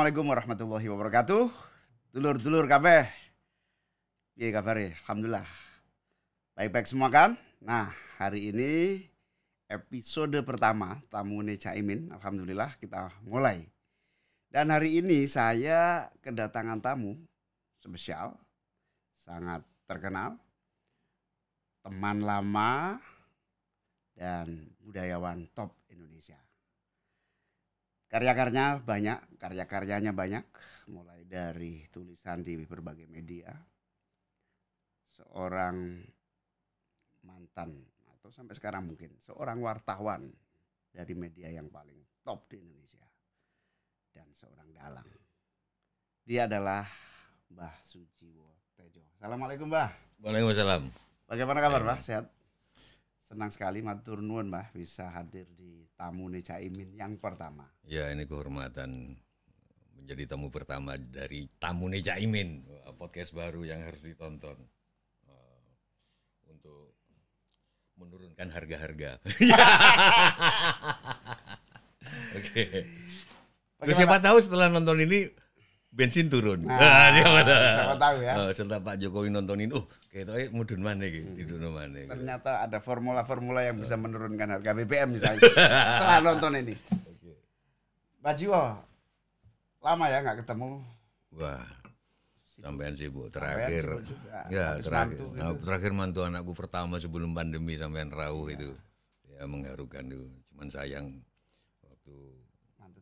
Assalamualaikum warahmatullahi wabarakatuh. Dulur-dulur kabeh. Piye kabare? Alhamdulillah. Baik-baik semua kan? Nah, hari ini episode pertama Tamune Caimin. Alhamdulillah kita mulai. Dan hari ini saya kedatangan tamu spesial, sangat terkenal, teman lama dan budayawan top Indonesia. Karya-karyanya banyak, mulai dari tulisan di berbagai media, seorang mantan atau sampai sekarang mungkin seorang wartawan dari media yang paling top di Indonesia dan seorang dalang. Dia adalah Mbah Sujiwo Tejo. Assalamualaikum Mbah. Waalaikumsalam. Bagaimana kabar Mbah? Sehat? Senang sekali matur nuwun Mbah bisa hadir di Tamune Caimin yang pertama. Ya, ini kehormatan menjadi tamu pertama dari Tamune Caimin, podcast baru yang harus ditonton untuk menurunkan harga-harga. Oke. Siapa tahu setelah nonton ini bensin turun. Siapa tahu ya. Setelah Pak Jokowi nontonin, kayaknya mudun mana gitu, tidur mana. Ternyata ada formula-formula yang bisa menurunkan harga BBM misalnya setelah nonton ini. Mbak Jiwo, lama ya nggak ketemu? Wah, sampean sibuk terakhir. Ya, terakhir mantu anakku pertama sebelum pandemi sampean rawuh itu. Ya mengharukan itu. Cuman sayang waktu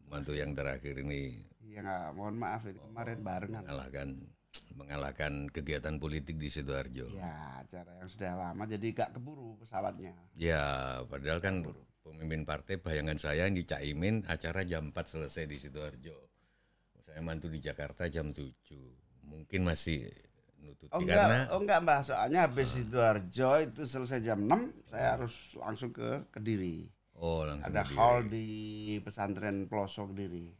mantu yang terakhir ini. Ya nggak, mohon maaf itu kemarin barengan. Mengalahkan kegiatan politik di Sidoarjo. Ya, acara yang sudah lama jadi gak keburu pesawatnya. Ya, padahal kan pemimpin partai bayangan saya di Caimin acara jam 4 selesai di Sidoarjo. Saya mantu di Jakarta jam 7. Mungkin masih nututi enggak Mbah, soalnya habis Sidoarjo itu selesai jam 6, saya harus langsung ke Kediri. Langsung ada Kediri. hall di pesantren Pelosok Kediri.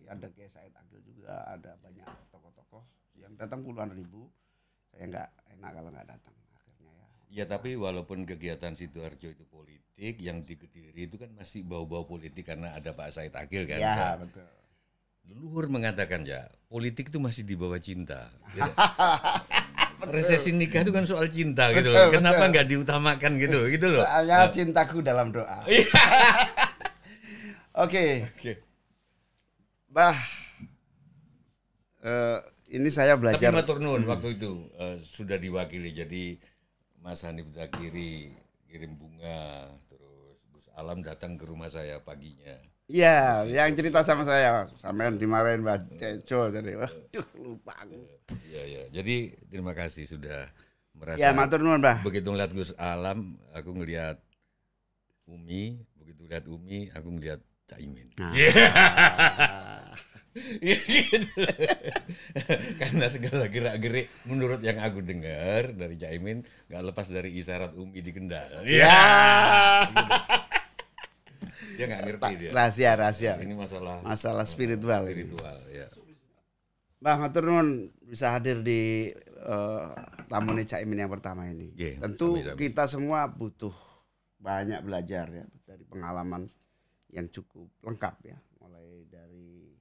Ada Kiai Said Agil juga, ada banyak tokoh-tokoh yang datang puluhan ribu. Saya nggak enak kalau nggak datang akhirnya ya. Ya tapi walaupun kegiatan Sidoarjo itu politik, yang di Kediri itu kan masih bau-bau politik karena ada Pak Said Agil kan. Ya betul. Leluhur mengatakan ya, politik itu masih di bawah cinta. Resepsi nikah itu kan soal cinta gitu loh. Kenapa nggak diutamakan gitu loh. Soalnya cintaku dalam doa. Oke. Bah, ini saya belajar. Tapi matur nuwun waktu itu sudah diwakili, jadi Mas Hanif Dakiri kirim bunga, terus Gus Alam datang ke rumah saya paginya. Iya, yang cerita sama saya, sampean dimarahin Mbak Tejo, jadi waduh lupa aku. Iya. Jadi terima kasih sudah merasa. Ya matur nuwun Mbah. Begitu ngeliat Gus Alam, aku ngeliat Umi, begitu lihat Umi, aku ngeliat Caimin. Gitu. Karena segala gerak-gerik menurut yang aku dengar dari Caimin nggak lepas dari isyarat Umi di Kendal. Ya. Dia nggak ngerti dia. Rahasia. Ini masalah spiritual. Ya. Bang, matur nuwun bisa hadir di Tamune Caimin yang pertama ini. Tentu kita semua butuh banyak belajar ya dari pengalaman yang cukup lengkap ya, mulai dari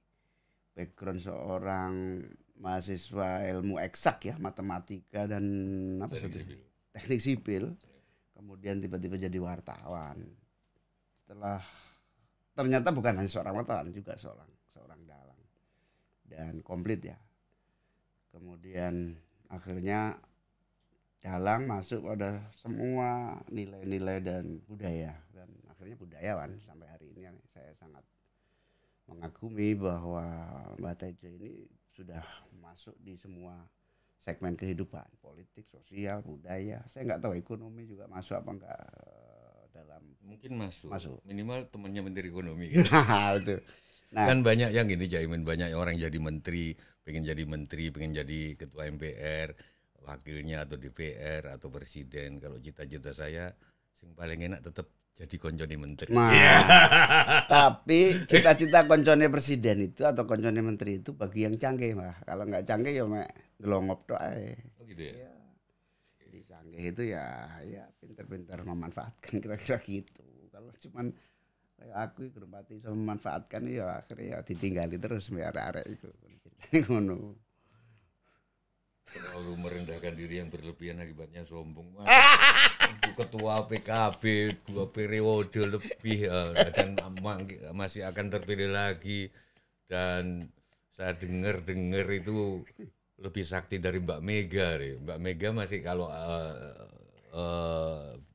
background seorang mahasiswa ilmu eksak ya, matematika dan teknik sipil, kemudian tiba-tiba jadi wartawan. Setelah ternyata bukan hanya seorang wartawan, juga seorang dalang dan komplit ya. Kemudian akhirnya dalang masuk pada semua nilai-nilai dan budaya, dan akhirnya budayawan sampai hari ini. Saya sangat mengagumi bahwa Mbak Tejo ini sudah masuk di semua segmen kehidupan, politik, sosial, budaya. Saya nggak tahu ekonomi juga masuk apa enggak dalam. Mungkin masuk. Minimal temannya Menteri Ekonomi. Itu. Nah, kan banyak yang gini Caimin, banyak orang jadi menteri, pengen jadi ketua MPR, wakilnya atau DPR atau presiden. Kalau cita-cita saya yang paling enak tetap jadi koncone menteri. Tapi cita-cita koncone presiden itu atau koncone menteri itu bagi yang canggih mah. Kalau nggak canggih ya mek ngelongop tok ae. Gitu ya. Jadi canggih itu ya pinter-pinter memanfaatkan kira-kira gitu. Kalau cuman kayak aku iki pati iso memanfaatkan ya akhirnya ya ditinggali terus mbek arek-arek iku. Ngono. Terlalu merendahkan diri yang berlebihan akibatnya sombong. Ketua PKB 2 periode lebih dan masih akan terpilih lagi, dan saya dengar itu lebih sakti dari Mbak Mega. Mbak Mega masih kalau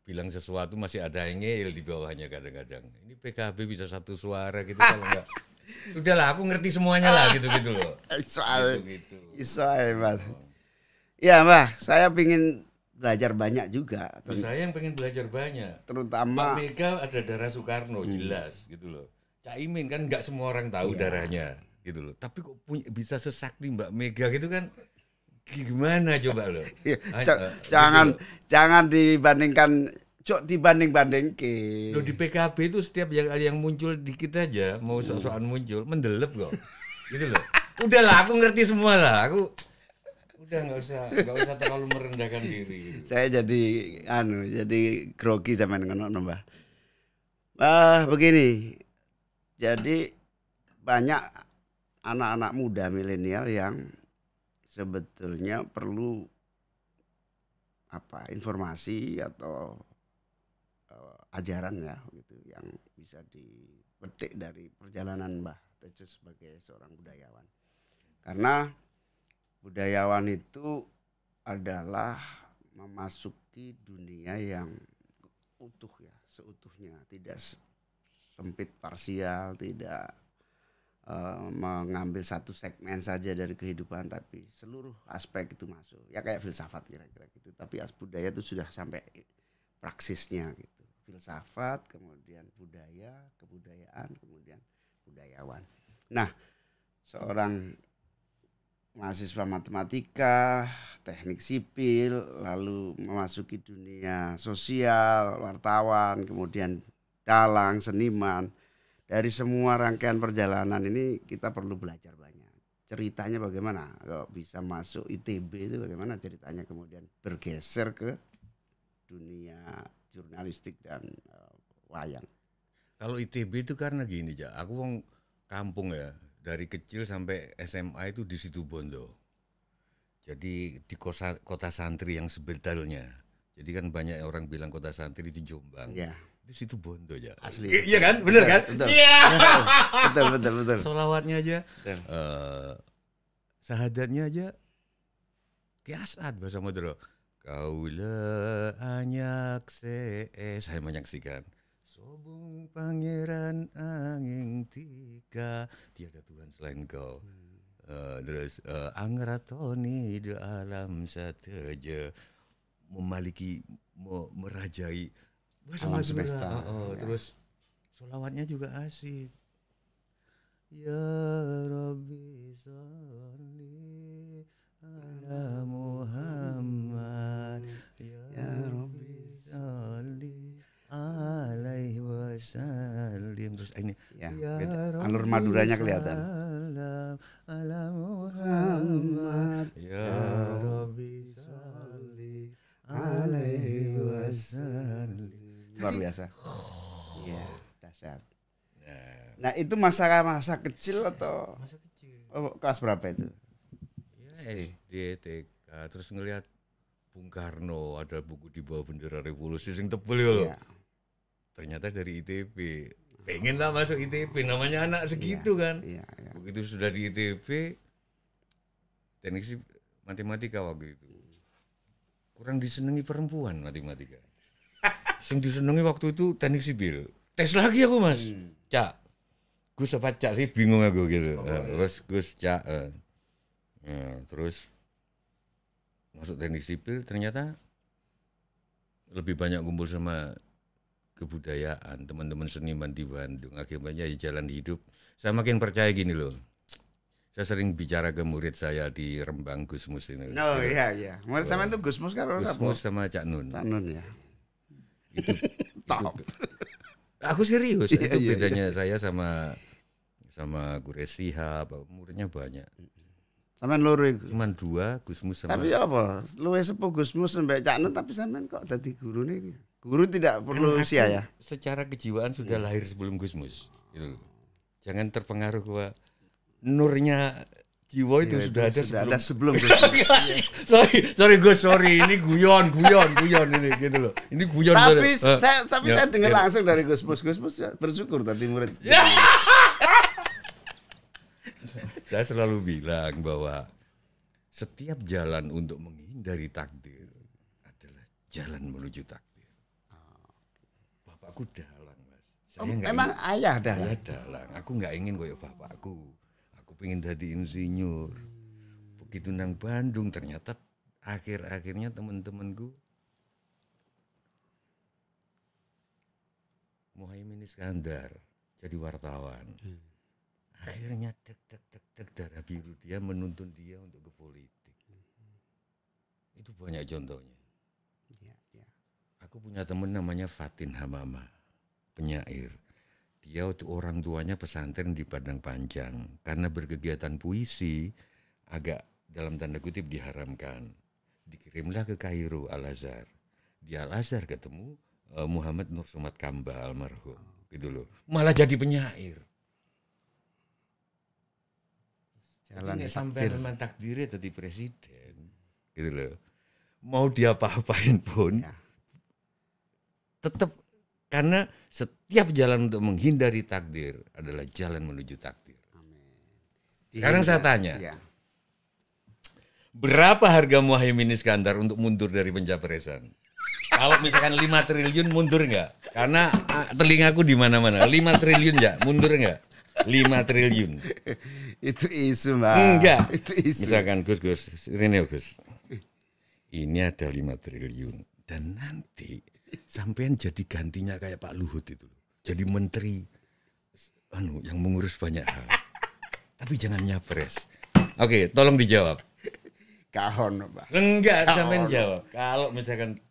bilang sesuatu masih ada ngeyel di bawahnya kadang-kadang. Ini PKB bisa 1 suara gitu kalau enggak. Sudahlah, aku ngerti semuanya lah gitu loh. Iso Mas. Ya Mbak, saya pingin belajar banyak juga. Saya yang pengen belajar banyak. Terutama Mbak Mega ada darah Soekarno, jelas gitu loh. Cak Imin kan nggak semua orang tahu darahnya gitu loh. Tapi kok bisa sesakti Mbak Mega gitu kan, gimana coba loh? Jangan dibandingkan, dibanding-bandingke. Loh di PKB itu setiap yang muncul dikit aja, mau sok-sokan muncul, mendelep kok. Gitu loh. Udahlah, aku ngerti semua lah. Aku udah nggak usah terlalu merendahkan diri gitu. Saya jadi grogi zaman ngono Mbah. Begini. Jadi banyak anak-anak muda milenial yang sebetulnya perlu informasi atau ajaran ya gitu yang bisa dipetik dari perjalanan Mbah Tejo sebagai seorang budayawan. Karena budayawan itu adalah memasuki dunia yang utuh ya, seutuhnya, tidak sempit parsial, tidak mengambil satu segmen saja dari kehidupan, tapi seluruh aspek itu masuk. Ya kayak filsafat kira-kira gitu, tapi budaya itu sudah sampai praksisnya gitu. Filsafat, kemudian budaya, kebudayaan, kemudian budayawan. Nah, seorang mahasiswa matematika, teknik sipil, lalu memasuki dunia sosial, wartawan, kemudian dalang, seniman. Dari semua rangkaian perjalanan ini kita perlu belajar banyak. Ceritanya bagaimana? Kalau bisa masuk ITB itu bagaimana ceritanya kemudian bergeser ke dunia jurnalistik dan wayang. Kalau ITB itu karena gini, aku wong kampung ya. Dari kecil sampai SMA itu di Situbondo. Jadi di kota santri yang sebetulnya. Jadi kan banyak orang bilang kota santri di Jombang. Ya. Itu Situbondo aja. Asli. Iya kan? Bener kan? Iya. Betul. Sholawatnya aja. Sahadatnya aja. Kiasat bahasa Madura. Kaula anyak saya menyaksikan. Sobung pangeran angin tiga, tiada Tuhan selain kau. Terus angratoni di alam sateja, memiliki, merajai alam semesta. Terus sholawatnya juga asik. Ya Rabbi sholli ala Muhammad, ya Rabbi sholli alaihi wasallim. Terus ini ya, alur Maduranya kelihatan. Ala Muhammad, ya Rabbi sholli alaihi wasallim. Luar biasa. Iya, dahsyat. Nah, itu masa kecil atau masa kecil? Kelas berapa itu? Ya, SD, TK, terus ngelihat Bung Karno ada buku di bawah bendera revolusi sing tebel ya loh. Ternyata dari ITB. Pengen lah masuk ITB, namanya anak segitu kan. Begitu sudah di ITB, teknik matematika waktu itu. Kurang disenangi perempuan matematika. Sing disenangi waktu itu teknik sipil. Tes lagi aku Mas. Cak. Gus apa Cak sih, bingung aku gitu. Terus Gus Cak. Terus masuk teknik sipil, ternyata lebih banyak kumpul sama kebudayaan, teman-teman seniman di Bandung. Akhirnya jalan hidup. Saya makin percaya gini loh. Saya sering bicara ke murid saya di Rembang, Gusmus ini. Oh iya. Murid sama itu Gusmus kan? Gusmus sama Cak Nun. Cak Nun ya. Itu aku serius. Itu bedanya saya sama Guru Sihab, muridnya banyak. Sampean loro iku. Cuman 2, Gusmus sama. Tapi apa? Luwih sepuh Gusmus sampai Cak Nun, tapi sampean kok dadi gurune iki? Guru tidak perlu kan usia ya. Secara kejiwaan sudah lahir sebelum Gusmus. Gitu. Jangan terpengaruh bahwa nurnya jiwa itu sudah ada sebelum Gusmus. sorry Gus, ini guyon ini gitu loh. Ini guyon. Tapi saya dengar langsung dari Gusmus bersyukur tadi murid. Saya selalu bilang bahwa setiap jalan untuk menghindari takdir adalah jalan menuju takdir. Bapakku dalang, Mas. Memang ayah dalang. Ayah dalang. Aku nggak ingin koyo bapakku. Aku pengen jadi insinyur. Begitu nang Bandung ternyata akhirnya teman-temanku Muhaimin Iskandar jadi wartawan. Akhirnya dek darah biru dia menuntun dia untuk ke politik. Itu banyak contohnya. Aku punya teman namanya Fatin Hamama, penyair. Dia waktu orang tuanya pesantren di Padang Panjang. Karena berkegiatan puisi, agak dalam tanda kutip diharamkan. Dikirimlah ke Kairo, Al-Azhar. Di Al-Azhar ketemu Muhammad Nur Somad Kamba almarhum. Gitu loh. Malah jadi penyair. Jalan sampai memang takdirnya jadi presiden. Gitu loh. Mau dia apa-apain pun. Ya. Tetap karena setiap jalan untuk menghindari takdir adalah jalan menuju takdir. Amin. Sekarang saya tanya, berapa harga Muhaimin Iskandar untuk mundur dari pencapresan? Kalau misalkan 5 triliun mundur nggak? Karena telingaku di mana-mana. 5 triliun nggak? Mundur nggak? 5 triliun. Itu isu, Mbak. Enggak. Itu isu. Misalkan Gus, Rene Gus. Ini ada 5 triliun dan nanti sampean jadi gantinya kayak Pak Luhut itu, jadi menteri, yang mengurus banyak hal. Tapi jangan nyapres. Oke, tolong dijawab. Kahon, Pak. Enggak, sampean jawab. Kalau misalkan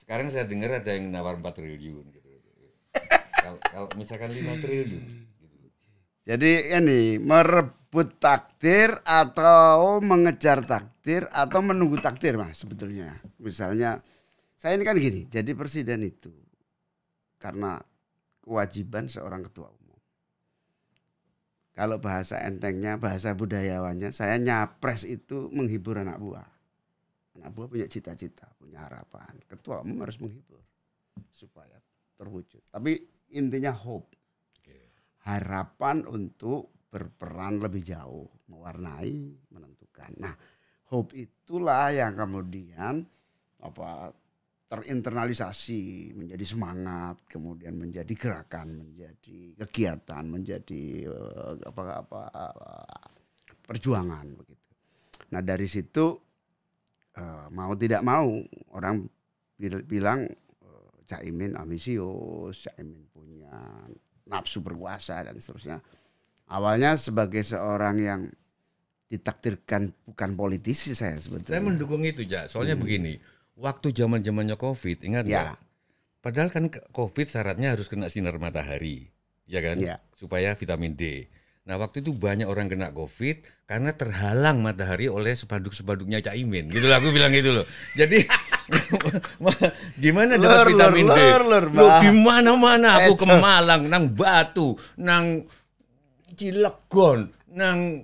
sekarang saya dengar ada yang nawar 4 triliun gitu. Kalau misalkan 5 triliun. Gitu. Jadi ini merebut takdir atau mengejar takdir atau menunggu takdir, Mas, sebetulnya. Misalnya saya ini kan gini, jadi presiden itu karena kewajiban seorang ketua umum. Kalau bahasa entengnya, bahasa budayawannya, saya nyapres itu menghibur anak buah. Anak buah punya cita-cita, punya harapan. Ketua umum harus menghibur supaya terwujud. Tapi intinya hope. Harapan untuk berperan lebih jauh, mewarnai, menentukan. Nah, hope itulah yang kemudian terinternalisasi menjadi semangat, kemudian menjadi gerakan, menjadi kegiatan, menjadi perjuangan begitu. Nah dari situ mau tidak mau orang bilang Caimin ambisius, Caimin punya nafsu berkuasa dan seterusnya. Awalnya sebagai seorang yang ditakdirkan bukan politisi saya sebetulnya. Saya mendukung itu, Ja. Soalnya begini. Waktu zamannya COVID, ingat nggak? Padahal kan COVID syaratnya harus kena sinar matahari, ya kan? Ya. Supaya vitamin D. Nah waktu itu banyak orang kena COVID karena terhalang matahari oleh spanduk-spanduknya Caimin. Gitu lah, aku bilang gitu loh. Jadi gimana dapat vitamin D? Loh di mana-mana aku ke Malang, nang Batu, nang Cilegon, nang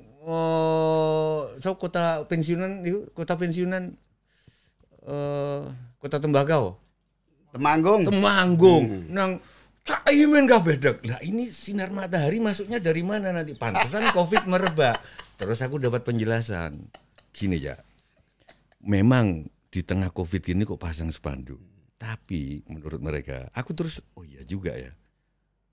kota pensiunan itu, kota Tembagau, Temanggung, nang Caimin gak beda. Lah ini sinar matahari masuknya dari mana nanti? Pantesan COVID merebak. Terus aku dapat penjelasan. Gini ya, memang di tengah COVID ini kok pasang spanduk. Tapi menurut mereka, aku terus, oh iya juga ya.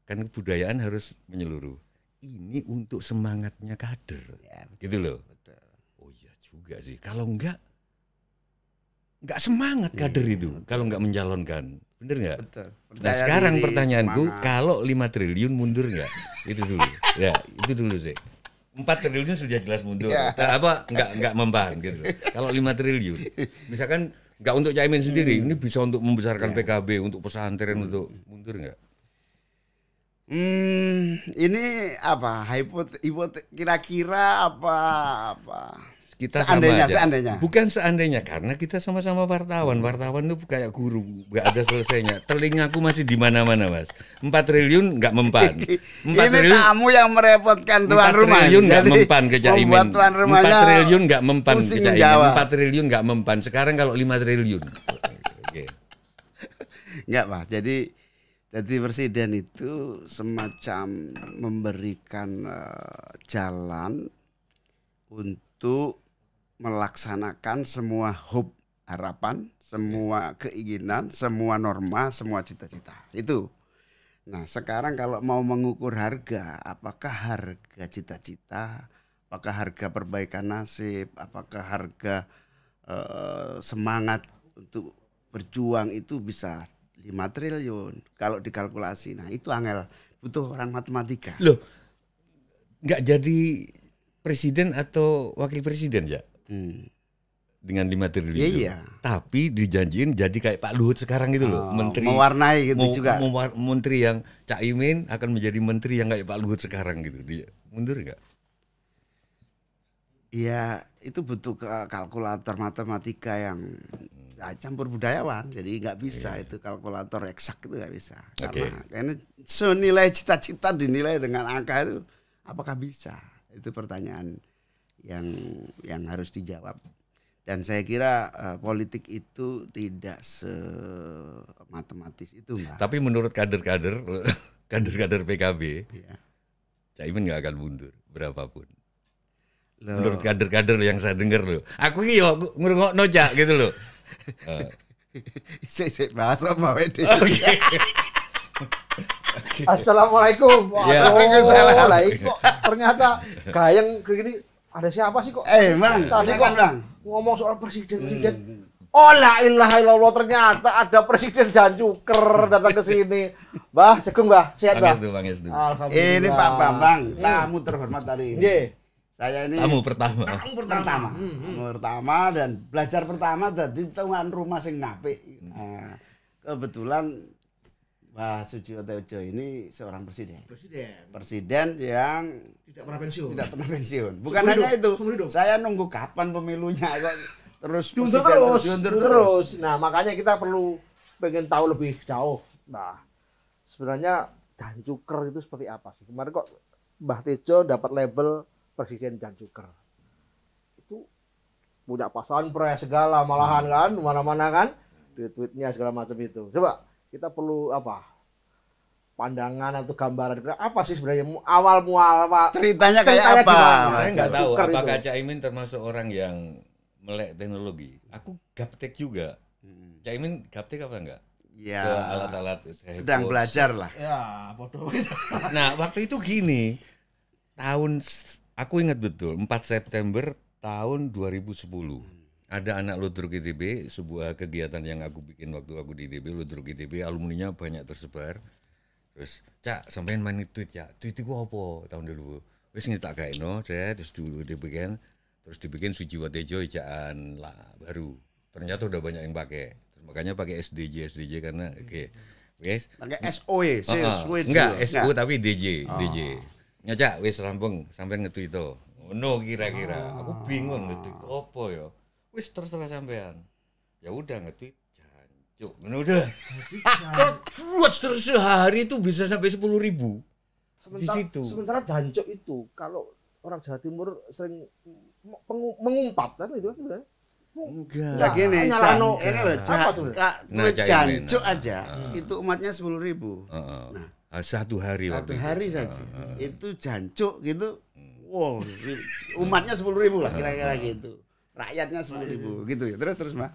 Kan kebudayaan harus menyeluruh. Ini untuk semangatnya kader, ya, gitu loh. Betul. Oh iya juga sih. Kalau enggak semangat kader itu betul. Kalau nggak mencalonkan, bener nggak? Betul. Nah sekarang pertanyaanku, semangat. Kalau 5 triliun mundur nggak? Itu dulu, ya itu dulu sih. 4 triliun sudah jelas mundur, nggak mempan gitu. Kalau 5 triliun, misalkan nggak untuk Caimin sendiri, ini bisa untuk membesarkan PKB, untuk pesantren, untuk mundur nggak? Ini apa? Kira-kira apa? kita seandainya, sama aja. Seandainya. Bukan seandainya, karena kita sama-sama wartawan. Wartawan itu kayak guru, nggak ada selesainya. Telingaku masih di mana-mana, Mas. 4 triliun nggak mempan. 4 triliun tamu yang merepotkan tuan rumah. 4 triliun nggak mempan ke Caimin. 4 triliun nggak mempan ke Caimin. Jawa. 4 triliun nggak mempan. Sekarang kalau 5 triliun. Okay. Nggak, Pak. Jadi presiden itu semacam memberikan jalan untuk melaksanakan semua hope, harapan, semua keinginan, semua norma, semua cita-cita. Itu. Nah, sekarang kalau mau mengukur harga, apakah harga cita-cita, apakah harga perbaikan nasib, apakah harga semangat untuk berjuang itu bisa 5 triliun kalau dikalkulasi. Nah, itu angel, butuh orang matematika. Loh, nggak jadi presiden atau wakil presiden ya? Dengan 5 triliun itu. Iya. Tapi dijanjiin jadi kayak Pak Luhut sekarang gitu loh, menteri mewarnai gitu juga. Menteri yang Caimin akan menjadi menteri yang kayak Pak Luhut sekarang gitu. Dia mundur enggak? Iya, itu butuh kalkulator matematika yang campur budayawan, jadi nggak bisa itu kalkulator eksak itu nggak bisa. Karena senilai cita-cita dinilai dengan angka itu, apakah bisa? Itu pertanyaan yang harus dijawab. Dan saya kira politik itu tidak sematematis itu, Mbak. Tapi menurut kader-kader PKB, Caimin nggak akan mundur berapapun. Loh. Menurut kader-kader yang saya dengar loh, aku yo ngrungokno Cak gitu loh. Saya bahas apa Wede? Assalamualaikum. Waalaikumsalam. Kok ternyata gayeng begini. Ada siapa sih kok? Bang, tadi kok Bang ngomong soal presiden. Oh la ilaha illallah, ternyata ada presiden Janjuker datang ke sini. Mbah, Sugeng Mbah, sehat Mbah? Alhamdulillah. Ini Pak Bambang, tamu terhormat hari ini. Saya ini tamu pertama dan belajar pertama dari tuan rumah sing ngapik. Nah, kebetulan Mbah Sujiwotejo ini seorang presiden yang tidak pernah pensiun. Bukan hanya itu, saya nunggu kapan pemilunya kok diundur terus. Nah, makanya kita perlu pengen tahu lebih jauh. Nah, sebenarnya Janjuker itu seperti apa sih? Kemarin kok Mbah Tejo dapat label Presiden Janjuker. Itu punya pasangan pres segala malahan kan, mana-mana kan, tweet-tweetnya segala macam itu. Coba kita perlu apa? Pandangan atau gambaran apa sih sebenarnya awal mual ceritanya kayak apa? Saya nggak tahu apakah Caimin termasuk orang yang melek teknologi. Aku gaptek juga. Caimin gaptek apa enggak? Ya. Ke alat-alat sedang belajar lah. Ya, bodoh. Nah, waktu itu gini. Aku ingat betul 4 September tahun 2010. Ada anak Ludruk ITB, sebuah kegiatan yang aku bikin waktu aku di ITB, Ludruk ITB, alumninya banyak tersebar. Terus, Cak, sampean main tweet ya. Tweet itu apa tahun dulu? Wis ngetak gaeno, terus dulu dibikin Sujiwotejo ejaan lah baru. Ternyata udah banyak yang pakai. Makanya pakai SDJ karena wis pakai SOE, enggak SO tapi DJ. Nyacak wis rampung sampean nge-tweet itu. Ngono kira-kira. Aku bingung nge-tweet apa ya. Wis terserah sampean. Ya udah nge-tweet Jancuk. Ngono udah. Terus sehari itu bisa sampai 10.000. Di situ. Sementara Jancuk itu kalau orang Jawa Timur sering mengumpat kan itu kan. Enggak. Nah, gini, ini loh, Jancuk aja itu umatnya 10.000. Nah, satu hari saja itu Jancuk gitu. Wow, umatnya 10.000 lah kira-kira gitu. Rakyatnya 10.000 gitu ya. Terus Mbak.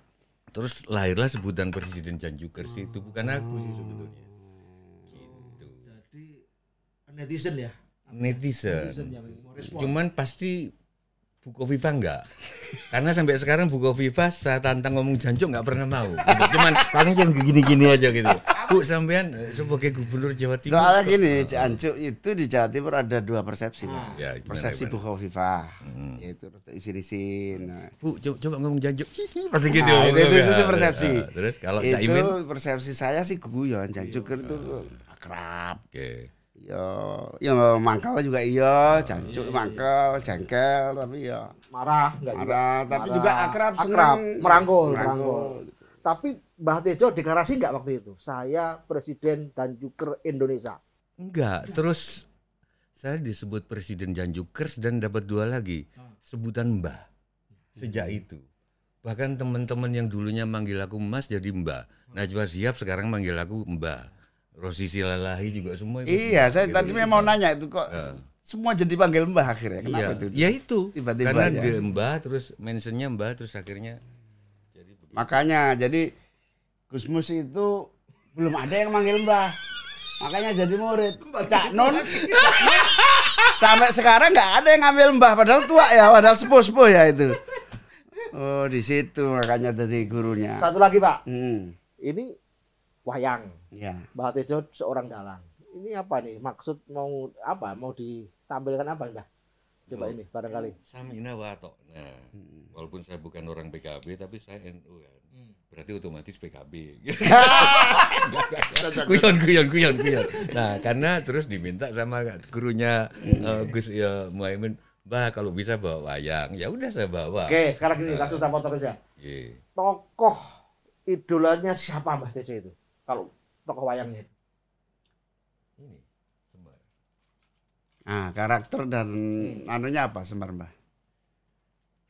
Terus lahirlah sebutan Presiden Janjuker itu bukan aku sih sebetulnya. Gitu. Jadi netizen ya. Netizen cuman pasti Bukoviva enggak. Karena sampai sekarang Bukoviva saya tantang ngomong Jancuk enggak pernah mau. Cuman paling cuma gini-gini aja gitu. Bu sampean sebagai gubernur Jawa Timur. Soalnya gini, Jancuk itu di Jawa Timur ada 2 persepsi. Ya, persepsi Bukoviva yaitu isin-isin. Bu coba ngomong Jancuk. Pasti gitu. Itu persepsi. Terus kalau Caimin itu persepsi saya sih guyon. Jancuk itu akrab. Ya mangkal juga iya, jancuk mangkal, jengkel tapi ya marah, tapi juga akrab, merangkul. Tapi Mbah Tejo deklarasi nggak waktu itu? Saya Presiden Danjuker Indonesia. Enggak, terus saya disebut Presiden Danjukers dan dapat 2 lagi sebutan Mbah. Sejak itu. Bahkan teman-teman yang dulunya manggil aku Mas jadi Mbah. Najwa Shihab sekarang manggil aku Mbah. Rosi Silalahi juga semua itu. Iya, saya tadi memang mau nanya itu kok semua jadi panggil Mbah akhirnya. Kenapa itu? Ya itu. Tiba-tiba karena dia Mbah terus mentionnya Mbah terus akhirnya jadi begitu. Makanya jadi Gus Mus itu belum ada yang manggil Mbah. Makanya jadi murid. Cak Nun sampai sekarang nggak ada yang ngambil Mbah padahal tua ya, padahal sepuh-sepuh ya itu. Oh, di situ makanya jadi gurunya. Satu lagi, Pak. Ini wayang. Ya. Mbah Tejo seorang dalang. Ini apa nih? Maksud mau apa? Mau ditampilkan apa, Mbah? Coba ini barangkali. Samina wato. Nah, walaupun saya bukan orang PKB tapi saya NU kan. Berarti otomatis PKB. Guyon. Nah, karena terus diminta sama gurunya Gus Muhaimin, Mbah kalau bisa bawa wayang. Ya udah saya bawa. Oke, sekarang gini langsung saya potong aja. Tokoh idolanya siapa Mbah Tejo itu? Kalau tokoh wayangnya itu. Ini Semar. Nah, karakter dan anunya apa Semar, Mbah?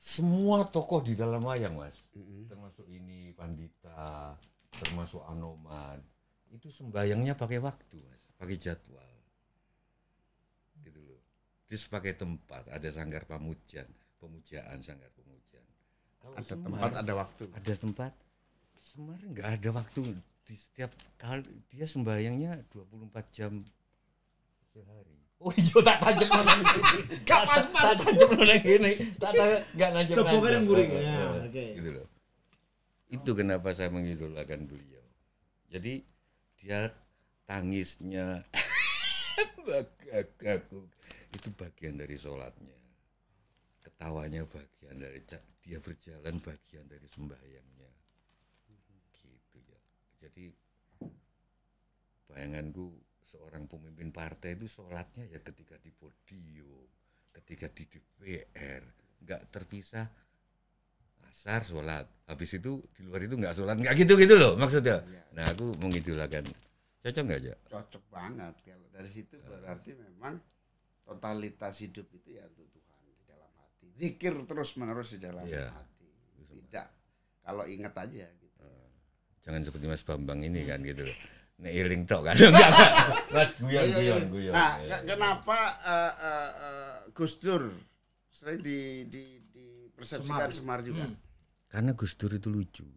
Semua tokoh di dalam wayang, Mas. Termasuk ini Pandita, termasuk Anoman. Itu sembayangnya pakai waktu, Mas. Pakai jadwal. Gitu loh. Terus pakai tempat, ada sanggar pemujaan sanggar pemujaan. Kalau ada Semar, tempat, ada waktu. Ada tempat. Semar nggak ada waktu. Di setiap kali dia sembayangnya 24 jam sehari. Oh iya tak tajam nang ini. Gak pas tajam nang ini. Enggak najam. Kebokan yang buring ya. Oke. Gitu loh. Itu kenapa saya mengidolakan beliau. Jadi dia tangisnya itu bagian dari sholatnya. Ketawanya bagian dari dia berjalan bagian dari sembahyangnya. Gitu ya. Jadi bayanganku seorang pemimpin partai itu sholatnya ya ketika di podium, ketika di DPR, nggak terpisah asar sholat, habis itu di luar itu nggak sholat, nggak gitu loh maksudnya. Nah aku mengidolakan, cocok nggak aja? Cocok banget kalau dari situ berarti memang totalitas hidup itu ya untuk Tuhan di dalam hati, zikir terus menerus di dalam hati, tidak kalau ingat aja gitu. Jangan seperti Mas Bambang ini kan gitu loh. Neiling tok kan enggak. Mas guyon. Nah, kenapa Gus Dur sering dipersepsikan Semar juga? Karena Gus Dur itu lucu.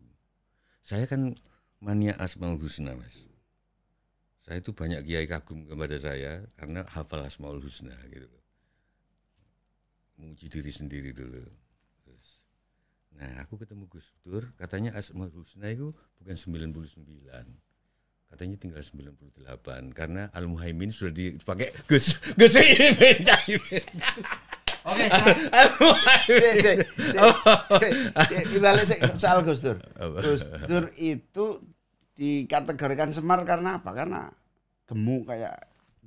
Saya kan mania Asmaul Husna, Mas. Saya itu banyak kiai kagum kepada saya karena hafal Asmaul Husna gitu loh. Menguji diri sendiri dulu. Terus, nah, aku ketemu Gus Dur, katanya Asmaul Husna itu bukan 99. Katanya tinggal 98 karena Al Muhaimin sudah dipakai Gus Imin. Oke. Dibalik soal Gus Dur. Gus Dur itu dikategorikan Semar karena apa? Karena gemuk kayak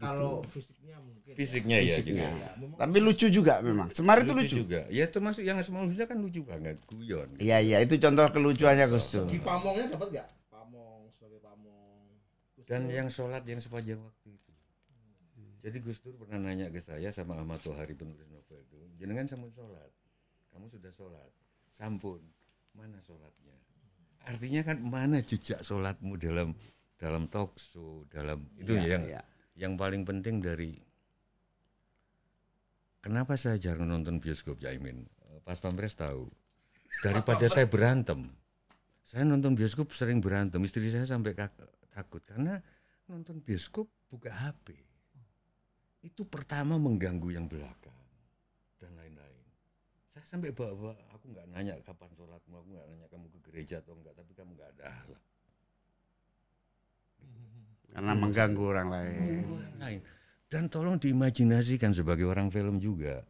kalau fisiknya mungkin. Fisiknya ya juga. Tapi lucu juga memang. Semar itu lucu juga. Ya termasuk yang Asmaul Husna kan lucu banget, guyon. Iya, itu contoh kelucuannya Gus Dur. Di pamongnya dapat enggak? Sebagai pamong. Dan yang sholat yang sepanjang waktu itu. Jadi Gus Dur pernah nanya ke saya sama Ahmad Tohari penulis novel itu, jenengan sampun sholat, kamu sudah sholat, sampun, mana sholatnya? Artinya kan mana jejak sholatmu dalam talk show, dalam itu yang paling penting dari kenapa saya jarang nonton bioskop Caimin? Pas Pampres tahu, daripada saya berantem, saya nonton bioskop sering berantem, istri saya sampai takut karena nonton bioskop buka HP itu pertama mengganggu yang belakang dan lain-lain. Saya sampai bawa aku nggak nanya kapan sholatmu, aku nggak nanya kamu ke gereja atau enggak, tapi kamu nggak ada lah. Karena mengganggu orang lain. Dan tolong diimajinasikan sebagai orang film juga.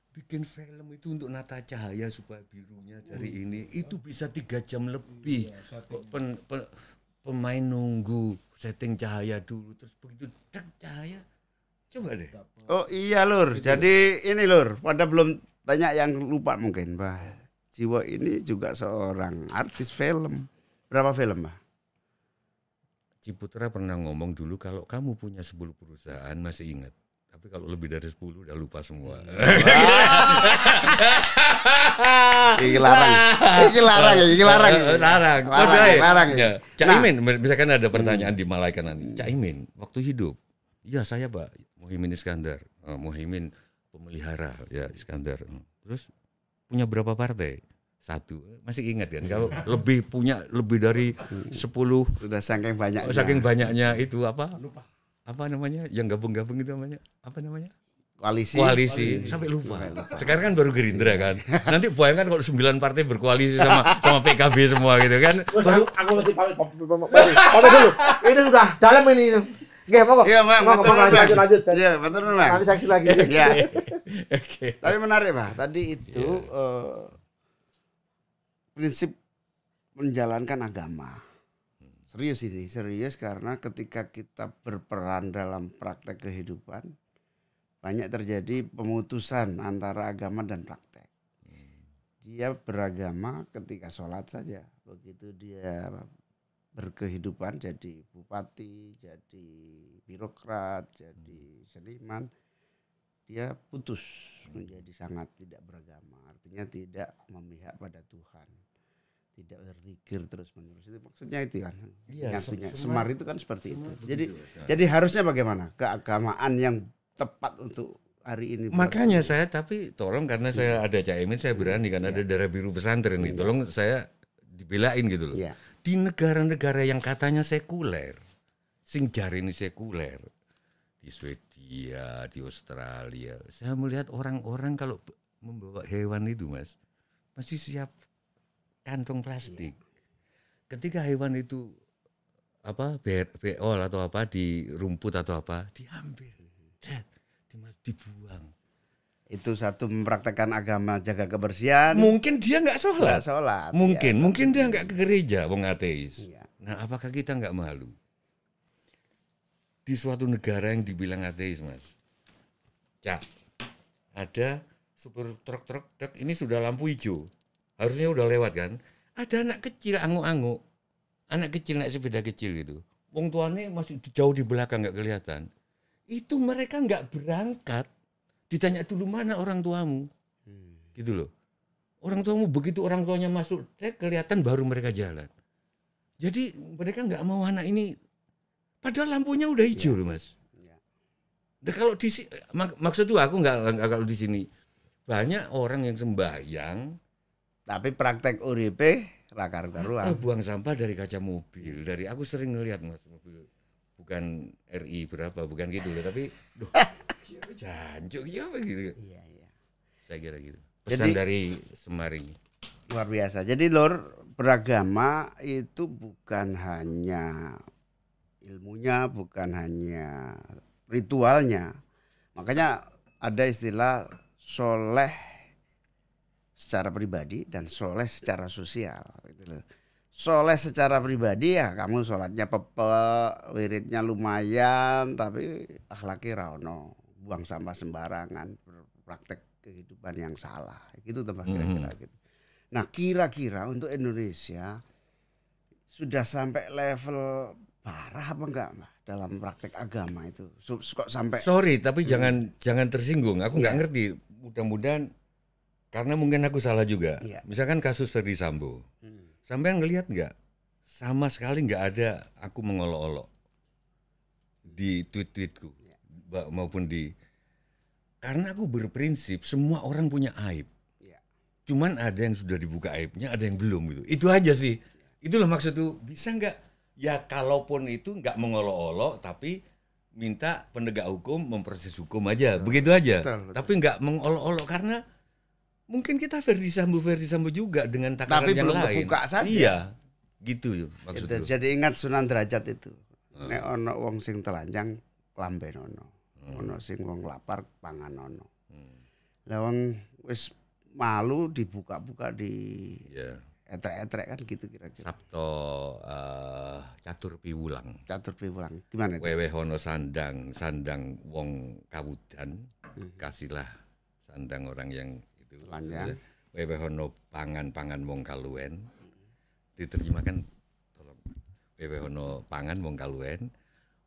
Bikin film itu untuk nata cahaya supaya birunya dari ini itu bisa 3 jam lebih. pemain nunggu setting cahaya dulu, terus begitu dek cahaya, coba deh. Oh iya Lur, jadi ini Lur, pada belum banyak yang lupa mungkin, Bah. Jiwo ini juga seorang artis film. Berapa film, Bah? Ciputra pernah ngomong dulu kalau kamu punya 10 perusahaan masih ingat. Tapi kalau lebih dari 10 udah lupa semua. Ini larang. Larang. Cak Imin, misalkan ada pertanyaan di Malaikat nanti. Cak Imin, waktu hidup. Iya saya Pak, Muhaimin Iskandar. Muhaimin pemelihara ya Iskandar. Terus punya berapa partai? 1. Masih ingat kan? Kalau punya lebih dari 10. Sudah saking banyaknya. Saking banyaknya itu apa? Lupa. Apa namanya? Yang gabung-gabung itu namanya? Apa namanya? Koalisi. Sampai lupa. Sekarang kan baru Gerindra kan. Nanti bayangkan kalau 9 partai berkoalisi sama PKB semua gitu kan. Baru aku masih pamit dulu. Ini sudah dalam ini. Nggih, monggo. Iya, lanjut. Iya, betul, Bang. Nanti saksi lagi. Iya. Oke. Tapi menarik, Pak. Tadi itu prinsip menjalankan agama. Serius karena ketika kita berperan dalam praktek kehidupan banyak terjadi pemutusan antara agama dan praktek. Dia beragama ketika sholat saja, begitu dia berkehidupan jadi bupati, jadi birokrat, jadi seniman, dia putus menjadi sangat tidak beragama, artinya tidak memihak pada Tuhan. Tidak berzikir terus menerus, itu maksudnya itu kan. Iya, Semar itu kan seperti itu. Jadi harusnya bagaimana keagamaan yang tepat untuk hari ini. Makanya saya tapi tolong karena saya ada Cak Imin, saya berani kan ada darah biru pesantren nih. Tolong saya dibelain gitu loh. Iya. Di negara-negara yang katanya sekuler, sing jari ini sekuler, di Swedia, di Australia, saya melihat orang-orang kalau membawa hewan itu Mas masih siap kantong plastik. Ketika hewan itu apa beol atau apa di rumput atau apa diambil, dibuang. Itu satu mempraktekkan agama jaga kebersihan. Mungkin dia nggak sholat. Mungkin dia nggak ke gereja, wong ateis. Ya. Nah, apakah kita nggak malu di suatu negara yang dibilang ateis, Mas? Cak, ada supir truk ini sudah lampu hijau. Harusnya udah lewat kan. Ada anak kecil angu-angu. Anak kecil naik sepeda kecil gitu. Wong tuanya masih jauh di belakang nggak kelihatan. Itu mereka nggak berangkat. Ditanya dulu mana orang tuamu. Gitu loh. Orang tuamu begitu orang tuanya masuk, kelihatan baru mereka jalan. Jadi mereka nggak mau anak ini. Padahal lampunya udah hijau loh Mas. Dan kalau di maksud tuh aku nggak kalau di sini banyak orang yang sembahyang. Tapi praktek uripe rakar karuan. Buang sampah dari kaca mobil. Dari aku sering ngelihat Mas mobil bukan RI berapa, bukan gitu loh, tapi jancuk ya gitu. Iya. Saya kira gitu. Pesan dari Semari. Luar biasa. Jadi Lur, beragama itu bukan hanya ilmunya, bukan hanya ritualnya. Makanya ada istilah soleh secara pribadi dan soleh secara sosial gitu loh. Soleh secara pribadi ya kamu sholatnya wiridnya lumayan tapi akhlaknya raono, buang sampah sembarangan, praktek kehidupan yang salah gitu tambah kira-kira gitu. Nah kira-kira untuk Indonesia sudah sampai level parah apa enggak dalam praktek agama itu kok sampai tapi jangan tersinggung, aku nggak ngerti, mudah-mudahan karena mungkin aku salah juga. Misalkan kasus Ferdy Sambo, sampean ngelihat nggak? Sama sekali nggak ada aku mengolok-olok di tweet-tweetku maupun karena aku berprinsip semua orang punya aib. Cuman ada yang sudah dibuka aibnya, ada yang belum gitu. Itu aja sih. Itulah maksud tuh, bisa nggak? Ya kalaupun itu nggak mengolok-olok, tapi minta penegak hukum memproses hukum aja, begitu aja. Betul. Tapi nggak mengolok-olok karena mungkin kita Ferdy Sambo juga dengan takaran tapi yang lain. Tapi belum kebuka saja. Iya, gitu maksudnya. Jadi ingat Sunan Derajat itu. Nek ono wong sing telanjang lamben ono. Ono sing wong lapar pangan ono. Lah wong wis malu dibuka-buka di etrek-etrek kan gitu kira-kira. Sabto catur piwulang. Catur piwulang. Gimana itu? Wewehono sandang wong kawudan, kasihlah sandang orang yang itu. Lanjang. Wewehono pangan wong kaluwen. Diterjemahkan tolong. Wewehono pangan wong kaluwen,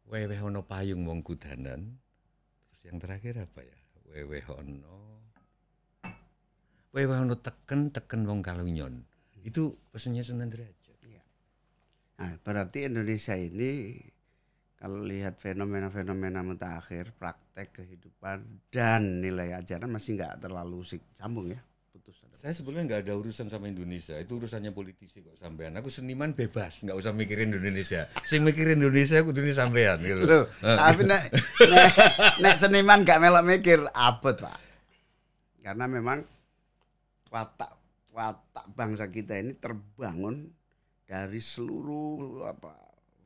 wewehono payung wong kudanan. Terus yang terakhir apa ya? Wewehono teken wong kalunyon. Itu pesannya Sunan Derajat. Ya. Nah, berarti Indonesia ini kalau lihat fenomena-fenomena mutakhir, praktek kehidupan dan nilai ajaran masih nggak terlalu sambung ya. Putus. Saya sebenarnya nggak ada urusan sama Indonesia. Itu urusannya politisi kok sampean. Aku seniman bebas, nggak usah mikirin Indonesia. Sing mikirin Indonesia aku dunia sampean gitu. Loh, tapi nek seniman nggak melok mikir abot, Pak. Karena memang watak bangsa kita ini terbangun dari seluruh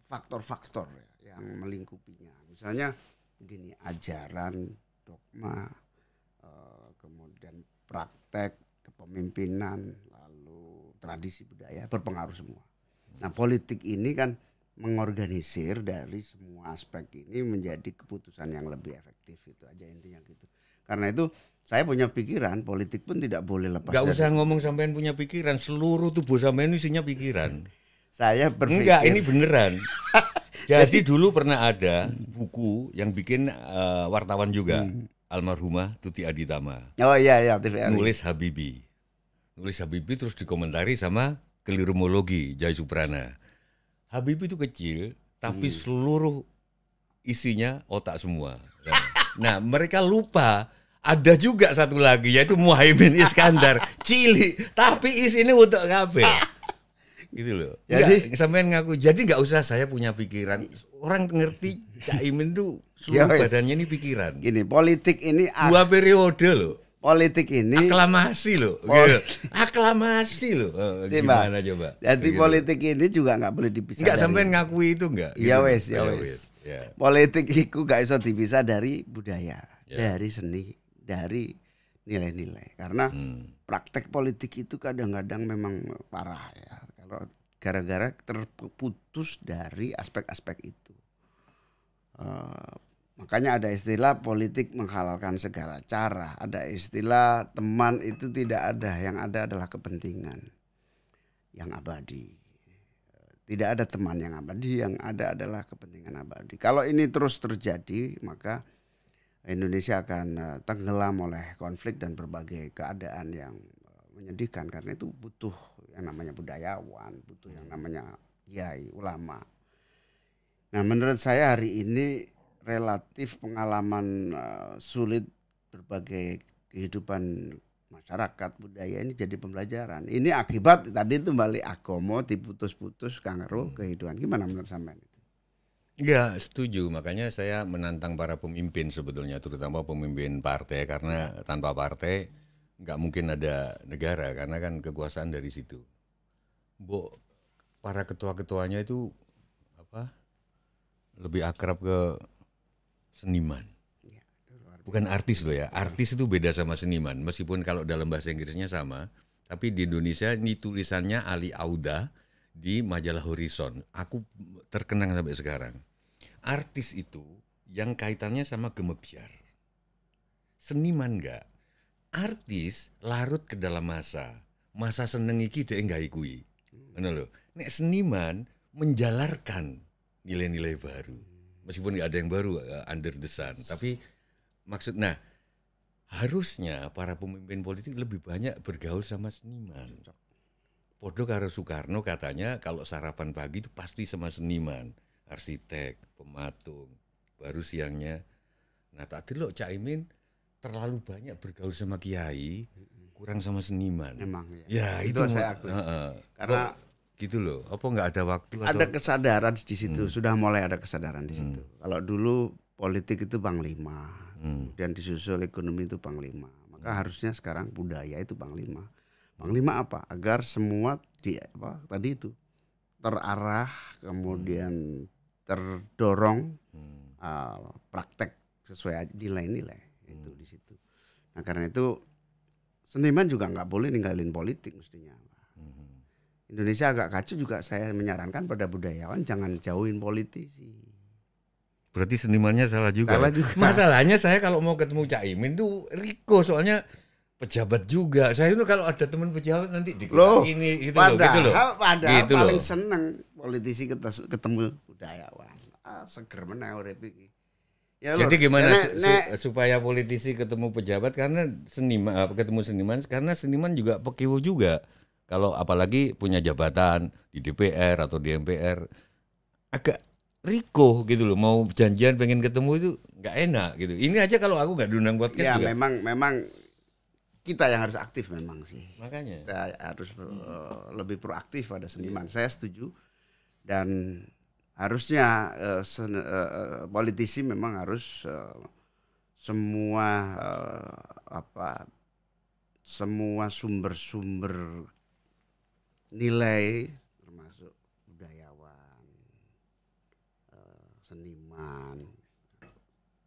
faktor-faktor yang melingkupinya. Misalnya begini, ajaran, dogma, kemudian praktek, kepemimpinan, lalu tradisi budaya berpengaruh semua. Nah, politik ini kan mengorganisir dari semua aspek ini menjadi keputusan yang lebih efektif, itu aja intinya gitu. Karena itu saya punya pikiran, politik pun tidak boleh lepas. Gak usah ngomong sampean punya pikiran, seluruh tubuh sampean isinya pikiran. Saya berpikir. Enggak, ini beneran. Jadi dulu pernah ada buku yang bikin wartawan juga, almarhumah Tuti Aditama. Oh iya TVRI. Nulis Habibie terus dikomentari sama kelirumologi Jaya Suprana. Habibie itu kecil, tapi seluruh isinya otak semua. Nah, mereka lupa. Ada juga satu lagi yaitu Muhaimin Iskandar, cilik tapi isinya untuk kabeh. Gitu loh. Jadi sampean ngaku. Jadi nggak usah saya punya pikiran. Orang ngerti Cak Imin tuh seluruh badannya ini pikiran. Gini, politik ini 2 periode loh. Politik ini aklamasi loh. Aklamasi loh. Gimana coba? Jadi politik ini juga nggak boleh dipisah. Enggak sampean ngakui itu enggak? Ya wes. Politik itu nggak bisa dipisah dari budaya, dari seni, dari nilai-nilai. Karena praktek politik itu kadang-kadang memang parah ya. Kalau gara-gara terputus dari aspek-aspek itu. Makanya ada istilah politik menghalalkan segala cara. Ada istilah teman itu tidak ada, yang ada adalah kepentingan yang abadi. Tidak ada teman yang abadi, yang ada adalah kepentingan abadi. Kalau ini terus terjadi, maka Indonesia akan tenggelam oleh konflik dan berbagai keadaan yang menyedihkan. Karena itu butuh yang namanya budayawan, butuh yang namanya kiai, ulama. Nah, menurut saya hari ini relatif pengalaman sulit berbagai kehidupan masyarakat budaya ini jadi pembelajaran. Ini akibat tadi itu balik agomo diputus-putus kangro kehidupan. Gimana menurut sampean? Ya, setuju. Makanya saya menantang para pemimpin sebetulnya, terutama pemimpin partai, karena tanpa partai nggak mungkin ada negara, karena kan kekuasaan dari situ. Para ketua-ketuanya itu lebih akrab ke seniman. Bukan artis loh ya. Artis itu beda sama seniman. Meskipun kalau dalam bahasa Inggrisnya sama, tapi di Indonesia ini tulisannya Ali Auda di majalah Horizon. Aku terkenang sampai sekarang. Artis itu yang kaitannya sama gemebyar. Seniman enggak. Artis larut ke dalam masa seneng iki dhek enggak ikui. Ngono lho. Nek seniman menjalarkan nilai-nilai baru. Meskipun enggak ada yang baru under the sun, tapi maksudnya harusnya para pemimpin politik lebih banyak bergaul sama seniman. Podo karo Soekarno katanya kalau sarapan pagi itu pasti sama seniman, arsitek, pematung, baru siangnya. Nah tadi lo Cak Imin terlalu banyak bergaul sama kiai, kurang sama seniman. Memang ya itu saya akui. Karena gitu loh, apa nggak ada waktu? Ada kesadaran di situ, sudah mulai ada kesadaran di situ. Kalau dulu politik itu panglima, kemudian disusul ekonomi itu panglima. Maka harusnya sekarang budaya itu panglima. Panglima apa? Agar semua tadi itu terarah, kemudian terdorong praktek sesuai nilai-nilai itu di situ. Nah karena itu seniman juga nggak boleh ninggalin politik mestinya. Indonesia agak kacau juga, saya menyarankan pada budayawan jangan jauhin politisi. Berarti senimannya salah juga. Salah juga. Masalahnya saya kalau mau ketemu Caimin tuh Riko, soalnya pejabat juga. Saya itu kalau ada teman pejabat nanti dikira ini gitu loh. Padahal paling seneng politisi ketemu budayawan. Seger meneh urip iki. Ya, jadi gimana supaya politisi ketemu pejabat, karena seniman ketemu seniman, karena seniman juga pekiwo juga. Kalau apalagi punya jabatan di DPR atau di MPR, agak Riko gitu loh, mau janjian pengen ketemu itu nggak enak gitu. Ini aja kalau aku nggak diundang podcast ya juga. memang kita yang harus aktif memang sih. Makanya kita harus lebih proaktif pada seniman. Saya setuju, dan harusnya politisi memang harus semua sumber-sumber nilai, termasuk budayawan, seniman,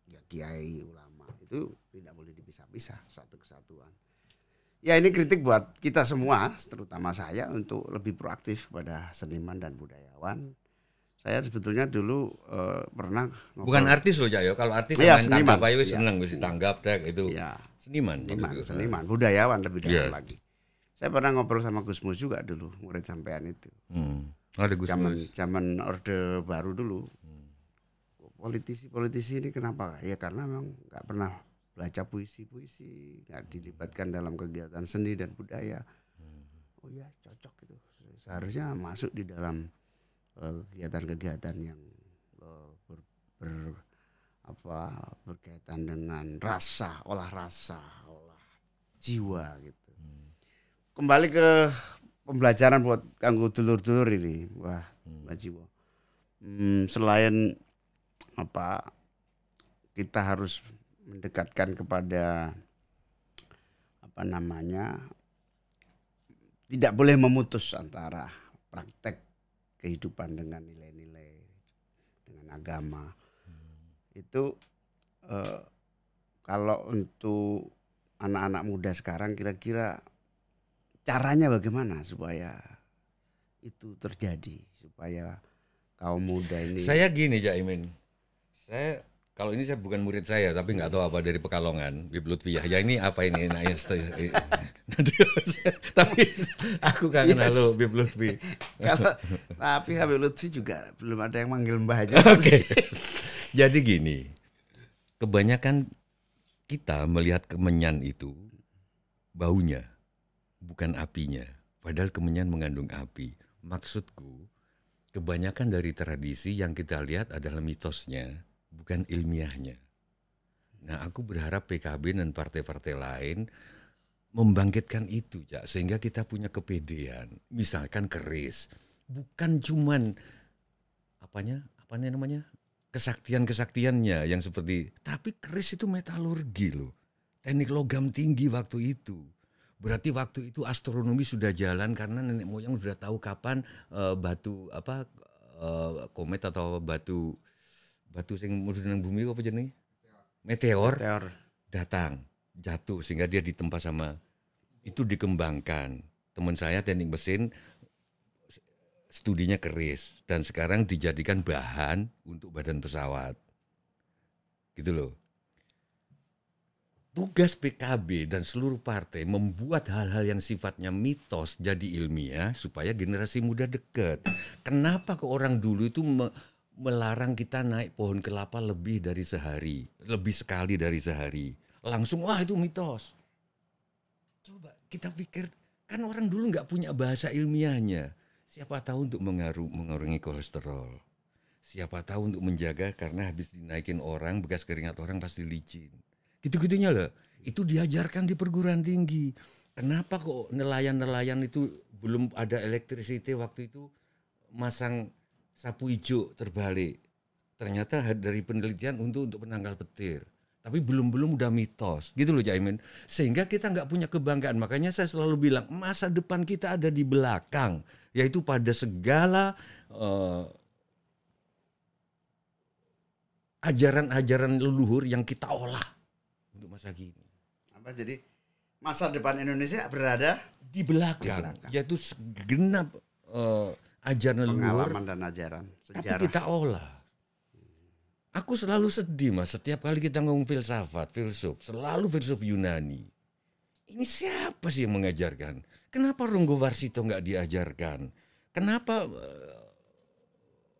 ya kiai, ulama, itu tidak boleh dipisah-pisah, satu kesatuan. Ya ini kritik buat kita semua, terutama saya, untuk lebih proaktif kepada seniman dan budayawan. Saya sebetulnya dulu pernah ngobrol. Bukan artis loh Cak, kalau artis ya, main tanggap aja seneng mesti tanggap itu. Ya. Seniman, budayawan lebih dalam lagi. Saya pernah ngobrol sama Gus Mus juga dulu, murid sampean itu. Ada Gus Mus. Zaman Orde Baru dulu. Politisi ini kenapa? Ya karena memang nggak pernah baca puisi, nggak dilibatkan dalam kegiatan seni dan budaya. Oh ya, cocok itu. Seharusnya masuk di dalam kegiatan-kegiatan yang berkaitan dengan olah jiwa gitu. Kembali ke pembelajaran buat kanggo dulur-dulur ini, wah, Mbak Jiwo. Selain kita harus mendekatkan kepada tidak boleh memutus antara praktek kehidupan dengan nilai-nilai, dengan agama. Itu kalau untuk anak-anak muda sekarang, kira-kira caranya bagaimana supaya itu terjadi, supaya kaum muda ini? Saya gini Caimin, kalau ini saya bukan murid saya, tapi nggak tahu apa dari Pekalongan, Bib Lutfi ya ini apa ini tapi aku kangen halo Bib Lutfi. Tapi Habib Lutfi juga belum ada yang manggil Mbah aja. Oke. Jadi gini, kebanyakan kita melihat kemenyan itu baunya, bukan apinya. Padahal kemenyan mengandung api. Maksudku, kebanyakan dari tradisi yang kita lihat adalah mitosnya, bukan ilmiahnya. Nah, aku berharap PKB dan partai-partai lain membangkitkan itu, Cak, sehingga kita punya kepedean. Misalkan keris, bukan cuman kesaktiannya yang seperti, tapi keris itu metalurgi loh. Teknik logam tinggi waktu itu. Berarti waktu itu astronomi sudah jalan karena nenek moyang sudah tahu kapan batu komet atau batu sing mudhun nang bumi apa jenenge? Meteor datang, jatuh sehingga dia ditempa sama itu dikembangkan. Teman saya teknik mesin studinya keris dan sekarang dijadikan bahan untuk badan pesawat. Gitu loh. Tugas PKB dan seluruh partai membuat hal-hal yang sifatnya mitos jadi ilmiah supaya generasi muda dekat. Kenapa ke orang dulu itu melarang kita naik pohon kelapa lebih sekali dari sehari. Langsung wah itu mitos. Coba kita pikir, kan orang dulu nggak punya bahasa ilmiahnya. Siapa tahu untuk mengurangi kolesterol. Siapa tahu untuk menjaga karena habis dinaikin orang, bekas keringat orang pasti licin. Gitu-gitunya loh, itu diajarkan di perguruan tinggi. Kenapa kok nelayan-nelayan itu belum ada elektrisiti waktu itu masang sapu hijau terbalik. Ternyata dari penelitian untuk penangkal petir. Tapi belum udah mitos, gitu loh Caimin. Sehingga kita nggak punya kebanggaan. Makanya saya selalu bilang masa depan kita ada di belakang, yaitu pada segala ajaran-ajaran leluhur yang kita olah untuk masa kini. Jadi masa depan Indonesia berada di belakang. Yaitu segenap ajaran leluhur, pengalaman dan ajaran tapi sejarah. kita olah. Aku selalu sedih Mas, setiap kali kita ngomong filsafat, filsuf, selalu filsuf Yunani. Ini siapa sih yang mengajarkan? Kenapa Ronggo Warsito nggak diajarkan? Kenapa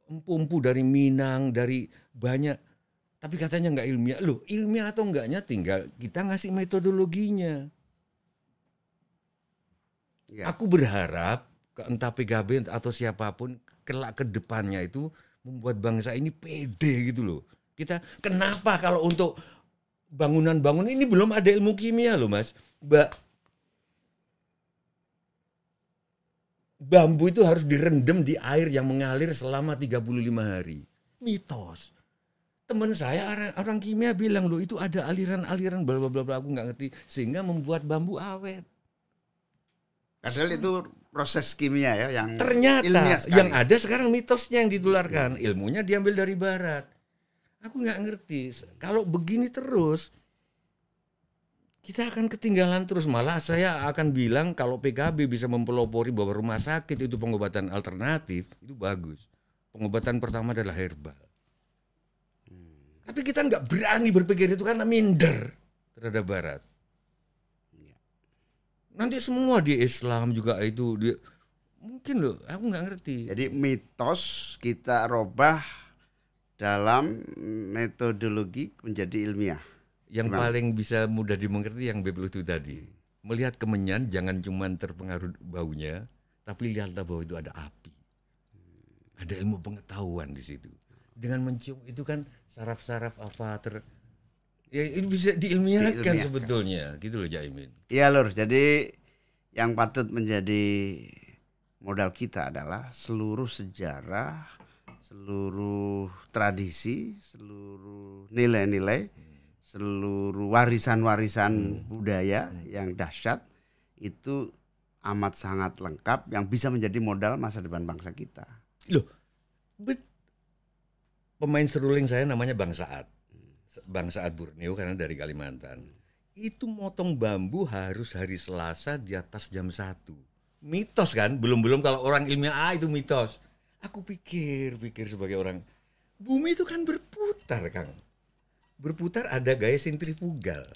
empu-empu dari Minang, dari banyak, tapi katanya nggak ilmiah. Loh, ilmiah atau enggaknya tinggal kita ngasih metodologinya. Ya. Aku berharap entah PKB atau siapapun kelak ke depannya itu membuat bangsa ini pede gitu loh. Kita kenapa kalau untuk bangunan-bangunan ini belum ada ilmu kimia loh Mas. Bambu itu harus direndam di air yang mengalir selama 35 hari. Mitos. Teman saya orang kimia bilang loh itu ada aliran-aliran bla bla bla, aku nggak ngerti, sehingga membuat bambu awet. Padahal itu proses kimia ya yang ternyata ilmiah sekali. Yang ada sekarang mitosnya yang ditularkan, ilmunya diambil dari barat. Aku nggak ngerti. Kalau begini terus kita akan ketinggalan terus. Malah saya akan bilang kalau PKB bisa mempelopori bahwa rumah sakit itu pengobatan alternatif, itu bagus. Pengobatan pertama adalah herbal. Tapi kita nggak berani berpikir itu karena minder terhadap barat. Nanti semua di Islam juga itu dia, mungkin loh, aku nggak ngerti. Jadi mitos kita robah dalam metodologi menjadi ilmiah. Yang paling bisa mudah dimengerti yang Beb itu tadi. Melihat kemenyan jangan cuma terpengaruh baunya, tapi lihatlah bahwa itu ada api. Ada ilmu pengetahuan di situ. Dengan mencium itu kan saraf-saraf apa ya ini bisa diilmiahkan sebetulnya, gitu loh Jaimin. Iya Lur, jadi yang patut menjadi modal kita adalah seluruh sejarah, seluruh tradisi, seluruh nilai-nilai, seluruh warisan-warisan budaya yang dahsyat itu amat sangat lengkap yang bisa menjadi modal masa depan bangsa kita. Loh, pemain seruling saya namanya Bang Saad. Bang Saad Borneo karena dari Kalimantan. Itu motong bambu harus hari Selasa di atas jam 1. Mitos kan? Belum kalau orang ilmiah itu mitos. Aku pikir sebagai orang, bumi itu kan berputar, Kang. Berputar ada gaya sentrifugal.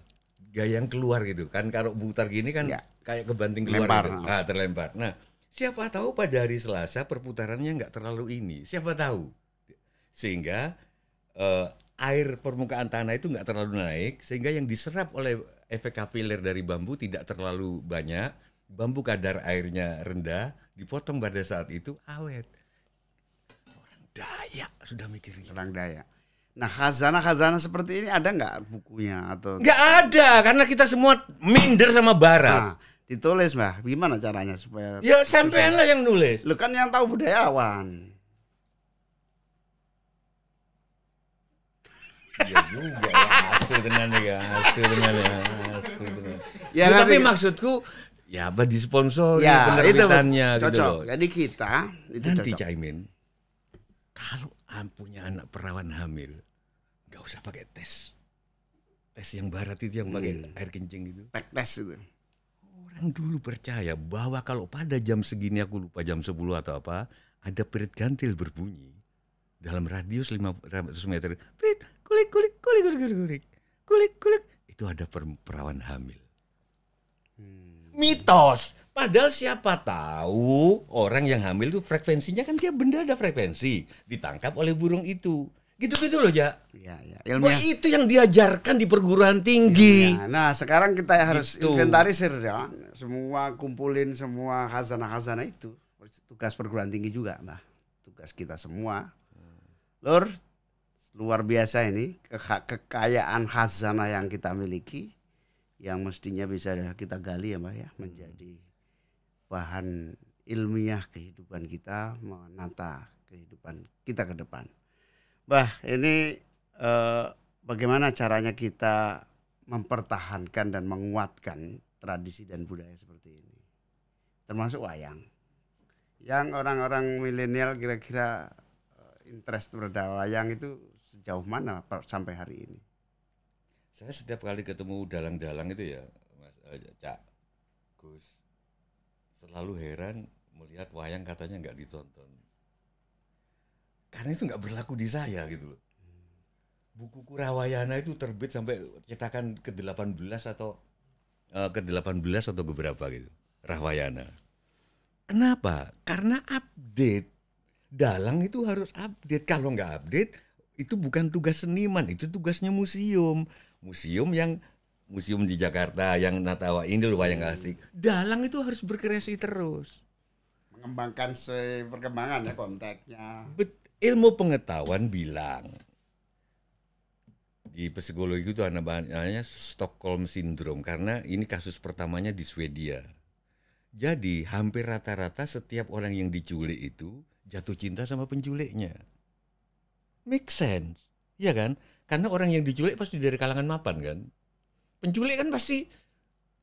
Gaya yang keluar gitu kan. Kalau putar gini kan kayak kebanting keluar gitu. Terlempar. Nah, siapa tahu pada hari Selasa perputarannya nggak terlalu ini. Siapa tahu. Sehingga air permukaan tanah itu nggak terlalu naik, sehingga yang diserap oleh efek kapiler dari bambu tidak terlalu banyak. Bambu kadar airnya rendah, dipotong pada saat itu awet. Orang Dayak sudah mikir gitu. Orang Dayak. Nah, khazanah seperti ini ada nggak bukunya atau? Nggak ada, karena kita semua minder sama Barat. Nah, ditulis Mbah, gimana caranya supaya? Ya sampean lah yang nulis. Lu kan yang tahu budayawan. Iya juga ya, asu dengan. Ya, tapi maksudku ya apa disponsori penerbitannya gitu loh. Jadi kita itu nanti Caimin kalau punya anak perawan hamil nggak usah pakai tes yang barat itu yang pakai air kencing itu. Tes itu. Orang dulu percaya bahwa kalau pada jam segini, aku lupa jam 10 atau apa, ada perit gantil berbunyi dalam radius 500 meter. Kulik. Itu ada perawan hamil. Mitos. Padahal siapa tahu orang yang hamil itu frekuensinya kan dia benda ada frekuensi. Ditangkap oleh burung itu. Gitu-gitu loh, Ja. Iya. Wah, itu yang diajarkan di perguruan tinggi. Ya. Nah, sekarang kita harus inventarisir ya. Semua kumpulin semua khazanah itu. Tugas perguruan tinggi juga, Mbah. Tugas kita semua. Lur, luar biasa ini kekayaan khazanah yang kita miliki yang mestinya bisa kita gali ya Mbak ya, menjadi bahan ilmiah kehidupan kita, menata kehidupan kita ke depan. Mbah, ini bagaimana caranya kita mempertahankan dan menguatkan tradisi dan budaya seperti ini, termasuk wayang yang orang-orang milenial kira-kira interest terhadap wayang itu sejauh mana sampai hari ini? Saya setiap kali ketemu dalang-dalang itu ya, Mas Cak, Gus, selalu heran melihat wayang katanya nggak ditonton. Karena itu nggak berlaku di saya gitu loh. Buku Kurawayana itu terbit sampai cetakan ke-18 atau ke-18 atau keberapa gitu. Rahwayana. Kenapa? Karena update. Dalang itu harus update. Kalau nggak update, itu bukan tugas seniman, itu tugasnya museum. Museum di Jakarta yang Natawa ini loh wayang asik. Dalang itu harus berkreasi terus. Mengembangkan perkembangan ya konteksnya. Ilmu pengetahuan bilang di psikologi itu namanya Stockholm Syndrome karena ini kasus pertamanya di Swedia. Jadi hampir rata-rata setiap orang yang diculik itu jatuh cinta sama penculiknya. Make sense, ya kan? Karena orang yang diculik pasti dari kalangan mapan kan. Penculik kan pasti,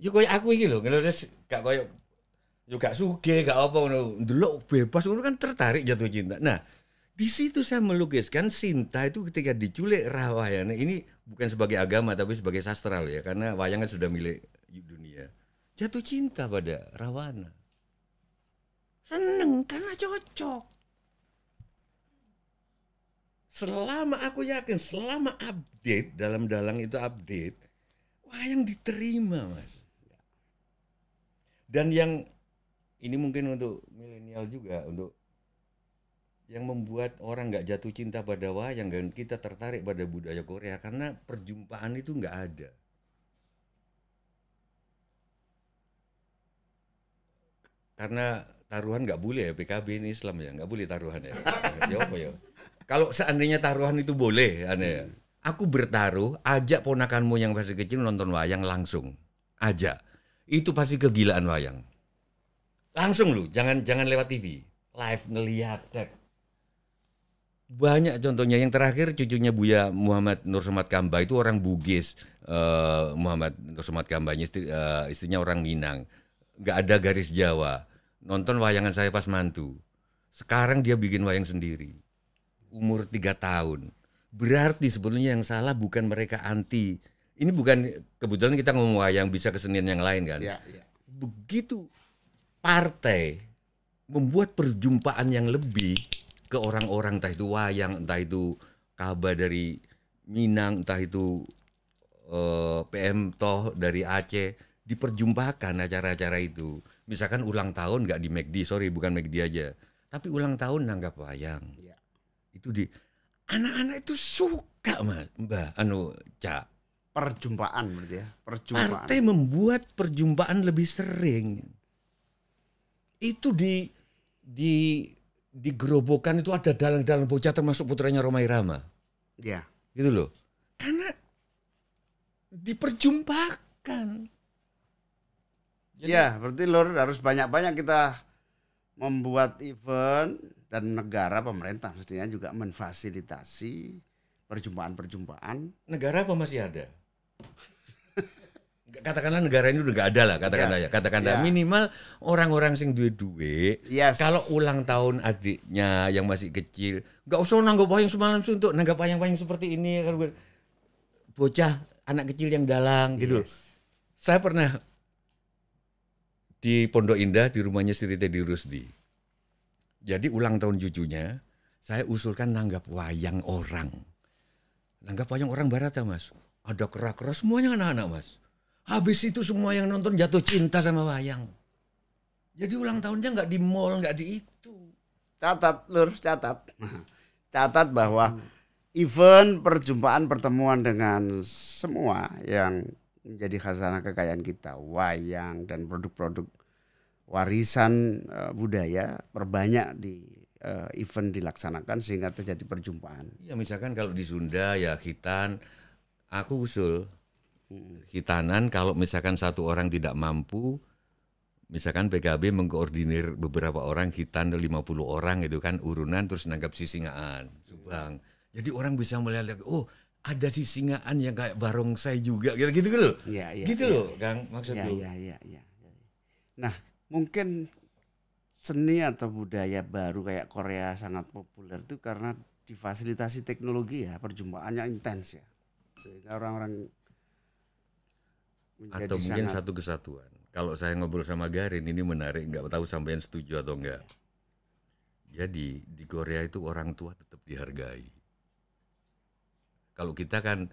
ya kayak aku ini loh, gak kayak, ya gak suge, gak apa, ndelok bebas, kan tertarik jatuh cinta. Nah, di situ saya melukiskan Sinta itu ketika diculik Rahwayana ini bukan sebagai agama tapi sebagai sastra loh ya, karena wayang kan sudah milik dunia. Jatuh cinta pada Rahwana. Seneng karena cocok. Selama aku yakin, selama update, dalam dalang itu update, wayang diterima mas. Dan yang ini mungkin untuk milenial juga, untuk yang membuat orang nggak jatuh cinta pada wayang dan kita tertarik pada budaya Korea karena perjumpaan itu nggak ada. Karena taruhan nggak boleh ya, PKB ini Islam ya, nggak boleh taruhan ya. Ya apa ya? Kalau seandainya taruhan itu boleh, aneh ya. Aku bertaruh, ajak ponakanmu yang masih kecil nonton wayang langsung, ajak. Itu pasti kegilaan wayang. Langsung lu, jangan lewat TV, live ngelihat. Banyak contohnya. Yang terakhir cucunya Buya Muhammad Nur Somad Kamba itu orang Bugis, Muhammad Nur Somad Kamba, istrinya orang Minang. Nggak ada garis Jawa. Nonton wayangan saya pas mantu. Sekarang dia bikin wayang sendiri. Umur 3 tahun. Berarti sebetulnya yang salah bukan mereka anti. Ini bukan, kebetulan kita ngomong wayang, bisa kesenian yang lain kan. Ya. Begitu partai membuat perjumpaan yang lebih ke orang-orang, entah itu wayang, entah itu Kaba dari Minang, entah itu PM Toh dari Aceh, diperjumpakan acara-acara itu. Misalkan ulang tahun nggak di McD, sorry bukan McD aja, tapi ulang tahun nanggap wayang. Ya. Itu di anak-anak itu suka Mbak Cak. Perjumpaan berarti ya. Perjumpaan. Partai membuat perjumpaan lebih sering. Itu di Gerobokan itu ada dalang-dalang bocah termasuk putranya Rhoma Irama. Ya. Gitu loh. Karena diperjumpakan. Ya, berarti Lur harus banyak-banyak kita membuat event dan negara, pemerintah mestinya juga memfasilitasi perjumpaan-perjumpaan. Negara apa masih ada? Katakanlah negara ini udah gak ada lah, katakanlah minimal orang-orang sing duwe-duwe. Yes. Kalau ulang tahun adiknya yang masih kecil, gak usah nanggap wayang semalam untuk nanggap wayang-wayang seperti ini kan, bocah anak kecil yang dalang gitu. Saya pernah di Pondok Indah di rumahnya Sri Teddy Rusdi. Jadi ulang tahun cucunya, saya usulkan nanggap wayang orang. Nanggap wayang orang barat ya mas. Ada kera-kera semuanya anak-anak mas. Habis itu semua yang nonton jatuh cinta sama wayang. Jadi ulang tahunnya nggak di mall, nggak di itu. Catat, Lur, catat. Catat bahwa event perjumpaan pertemuan dengan semua yang menjadi khazanah kekayaan kita, wayang dan produk-produk warisan budaya perbanyak di event dilaksanakan sehingga terjadi perjumpaan. Ya misalkan kalau di Sunda ya khitan, aku usul khitanan kalau misalkan satu orang tidak mampu, misalkan PKB mengkoordinir beberapa orang khitan 50 orang itu kan urunan terus nanggap Sisingaan, Subang. Jadi orang bisa melihat oh ada Sisingaan yang kayak barongsai juga gitu loh. Ya, gitu loh Kang maksudnya. Ya. Nah, mungkin seni atau budaya baru kayak Korea sangat populer itu karena difasilitasi teknologi ya, perjumpaannya intens ya. Sehingga orang-orang atau mungkin satu kesatuan. kalau saya ngobrol sama Garin ini menarik, nggak tahu sampean setuju atau enggak. Jadi di Korea itu orang tua tetap dihargai. Kalau kita kan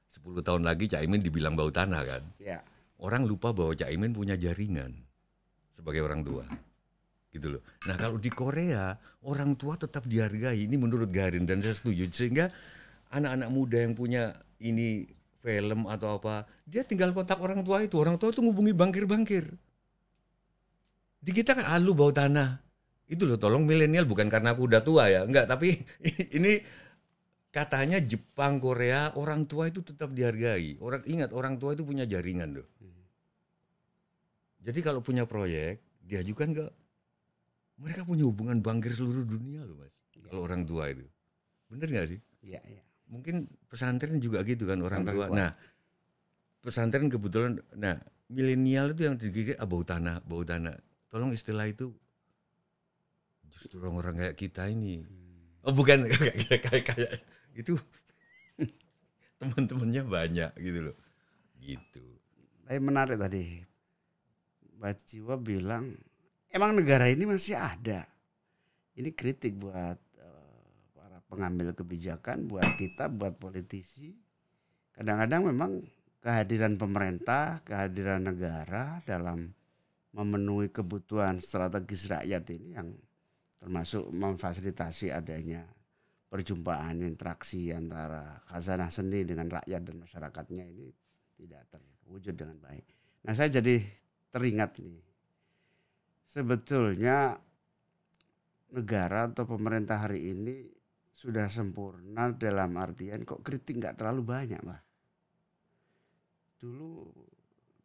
10 tahun lagi Cak Imin dibilang bau tanah kan. Ya. Orang lupa bahwa Cak Imin punya jaringan sebagai orang tua. Gitu loh. Nah kalau di Korea orang tua tetap dihargai, ini menurut Garin dan saya setuju, sehingga anak-anak muda yang punya ini film atau apa, dia tinggal kontak orang tua itu ngubungi bangkir-bangkir. Di kita kan lu bau tanah, itu loh, tolong milenial, bukan karena aku udah tua ya, enggak, tapi ini katanya Jepang, Korea orang tua itu tetap dihargai. Ingat orang tua itu punya jaringan loh. Jadi kalau punya proyek diajukan ke, mereka punya hubungan bangkir seluruh dunia loh Mas. Ya. Kalau orang tua itu, bener nggak sih? Iya. Ya. Mungkin pesantren juga gitu kan orang tua. Nah, pesantren kebetulan, nah milenial itu yang digigit bau tanah. Tolong istilah itu justru orang-orang kayak kita ini. Oh bukan kayak itu teman-temannya banyak gitu loh. Gitu. Tapi menarik tadi. Mbak Jiwa bilang emang negara ini masih ada. Ini kritik buat para pengambil kebijakan, buat kita, buat politisi. Kadang-kadang memang kehadiran pemerintah, kehadiran negara dalam memenuhi kebutuhan strategis rakyat ini yang termasuk memfasilitasi adanya perjumpaan, interaksi antara khazanah seni dengan rakyat dan masyarakatnya ini tidak terwujud dengan baik. Nah saya jadi teringat nih, sebetulnya negara atau pemerintah hari ini sudah sempurna dalam artian kok kritik nggak terlalu banyak Mbak. Dulu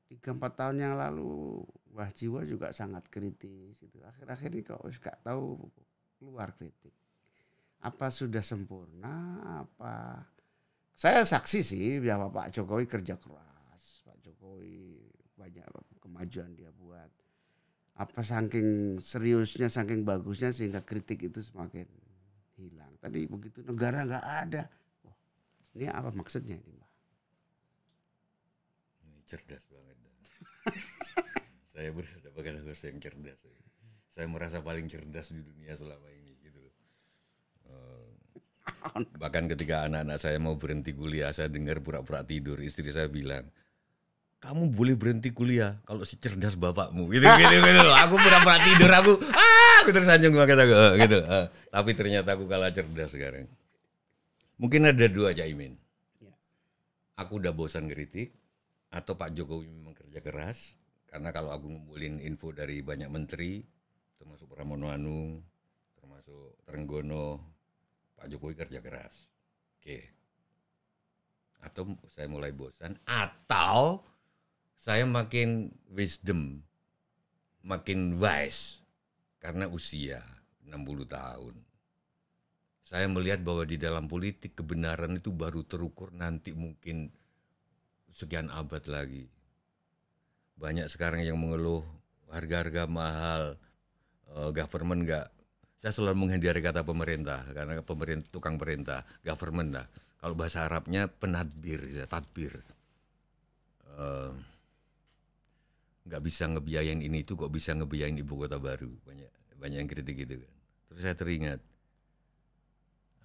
3-4 tahun yang lalu Mbah Jiwa juga sangat kritis itu. Akhir-akhir ini kok nggak tahu keluar kritik. Apa sudah sempurna? Apa? Saya saksi sih bahwa Pak Jokowi kerja keras. Pak Jokowi banyak kemajuan dia buat. Apa saking seriusnya, saking bagusnya sehingga kritik itu semakin hilang. Tadi begitu negara nggak ada. Oh, ini apa maksudnya ini Mbak? Ini cerdas banget. Saya berhadapan dengan yang cerdas. Saya merasa paling cerdas di dunia selama ini gitu loh. Bahkan ketika anak-anak saya mau berhenti kuliah, saya dengar pura-pura tidur, istri saya bilang, kamu boleh berhenti kuliah kalau si cerdas bapakmu gitu loh. Aku pura-pura tidur, aku tersanjung banget aku gitu. Tapi ternyata aku kalah cerdas sekarang. Mungkin ada dua Cak Imin. Aku udah bosan kritik, atau Pak Jokowi memang kerja keras. Karena kalau aku ngumpulin info dari banyak menteri, termasuk Pramono Anung, termasuk Trenggono, Pak Jokowi kerja keras. Oke. Atau saya mulai bosan, atau saya makin wisdom, makin wise karena usia 60 tahun. Saya melihat bahwa di dalam politik kebenaran itu baru terukur nanti mungkin sekian abad lagi. Banyak sekarang yang mengeluh harga-harga mahal, government enggak. Saya selalu menghindari kata pemerintah karena pemerintah tukang perintah, government lah. Kalau bahasa Arabnya penadbir, tadbir. Nggak bisa ngebiayain ini itu, kok bisa ngebiayain ibu kota baru. Banyak yang kritik gitu kan. Terus saya teringat,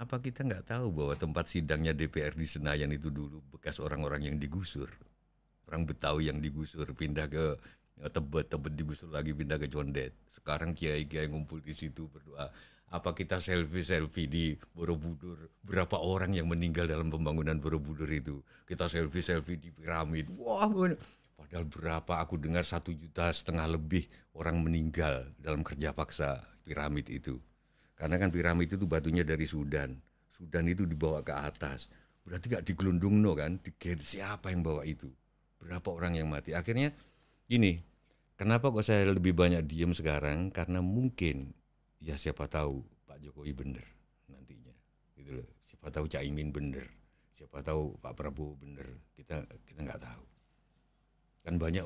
apa kita nggak tahu bahwa tempat sidangnya DPR di Senayan itu dulu bekas orang-orang yang digusur. Orang Betawi yang digusur, pindah ke Tebet digusur lagi, pindah ke Condet. Sekarang kiai-kiai ngumpul di situ berdoa. Apa kita selfie di Borobudur? Berapa orang yang meninggal dalam pembangunan Borobudur itu? Kita selfie di piramid. Wah, padahal berapa? Aku dengar 1,5 juta lebih orang meninggal dalam kerja paksa piramid itu. Karena kan piramid itu batunya dari Sudan. Sudan itu dibawa ke atas. Berarti gak digelundung kan? Siapa yang bawa itu? Berapa orang yang mati? Akhirnya gini, kenapa kok saya lebih banyak diem sekarang? Karena mungkin, ya siapa tahu Pak Jokowi bener nantinya. Gitu loh. Siapa tahu Cak Imin bener. Siapa tahu Pak Prabowo bener. Kita nggak tahu. Kan banyak,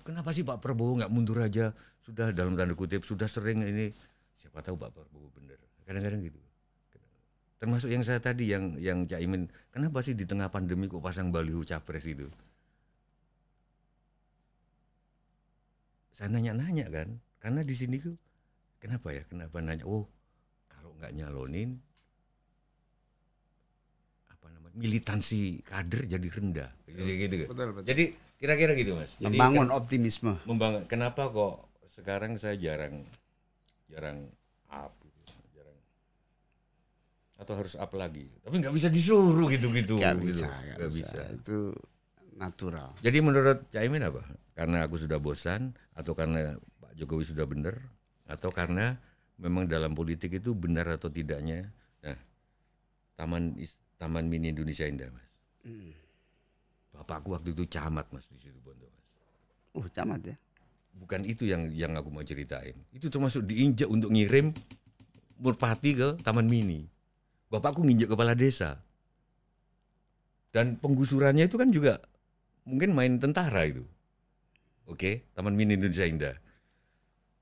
kenapa sih Pak Prabowo nggak mundur aja? Sudah dalam tanda kutip, sudah sering ini. Siapa tahu Pak Prabowo bener. Kadang-kadang gitu. Termasuk yang saya tadi, yang Cak Imin, kenapa sih di tengah pandemi kok pasang baliho capres itu? saya nanya-nanya kan, karena di sini tuh kenapa nanya? Oh, kalau nggak nyalonin, apa namanya, militansi kader jadi rendah, gitu. Betul. Jadi kira-kira gitu Mas. Jadi membangun optimisme. Kenapa kok sekarang saya jarang up, jarang, atau harus up lagi? Tapi nggak bisa disuruh gitu-gitu. Nggak gitu. bisa. Itu natural. Jadi menurut Caimin apa? Karena aku sudah bosan, atau karena Pak Jokowi sudah benar, atau karena memang dalam politik itu benar atau tidaknya? Nah, Taman Mini Indonesia Indah, Mas. Bapakku waktu itu camat, Mas, di situ Bondo, Mas. Camat ya. Bukan itu yang aku mau ceritain. Itu termasuk diinjak untuk ngirim merpati ke Taman Mini. Bapakku nginjak kepala desa. Dan penggusurannya itu kan juga mungkin main tentara itu. Oke, Taman Mini Indonesia Indah.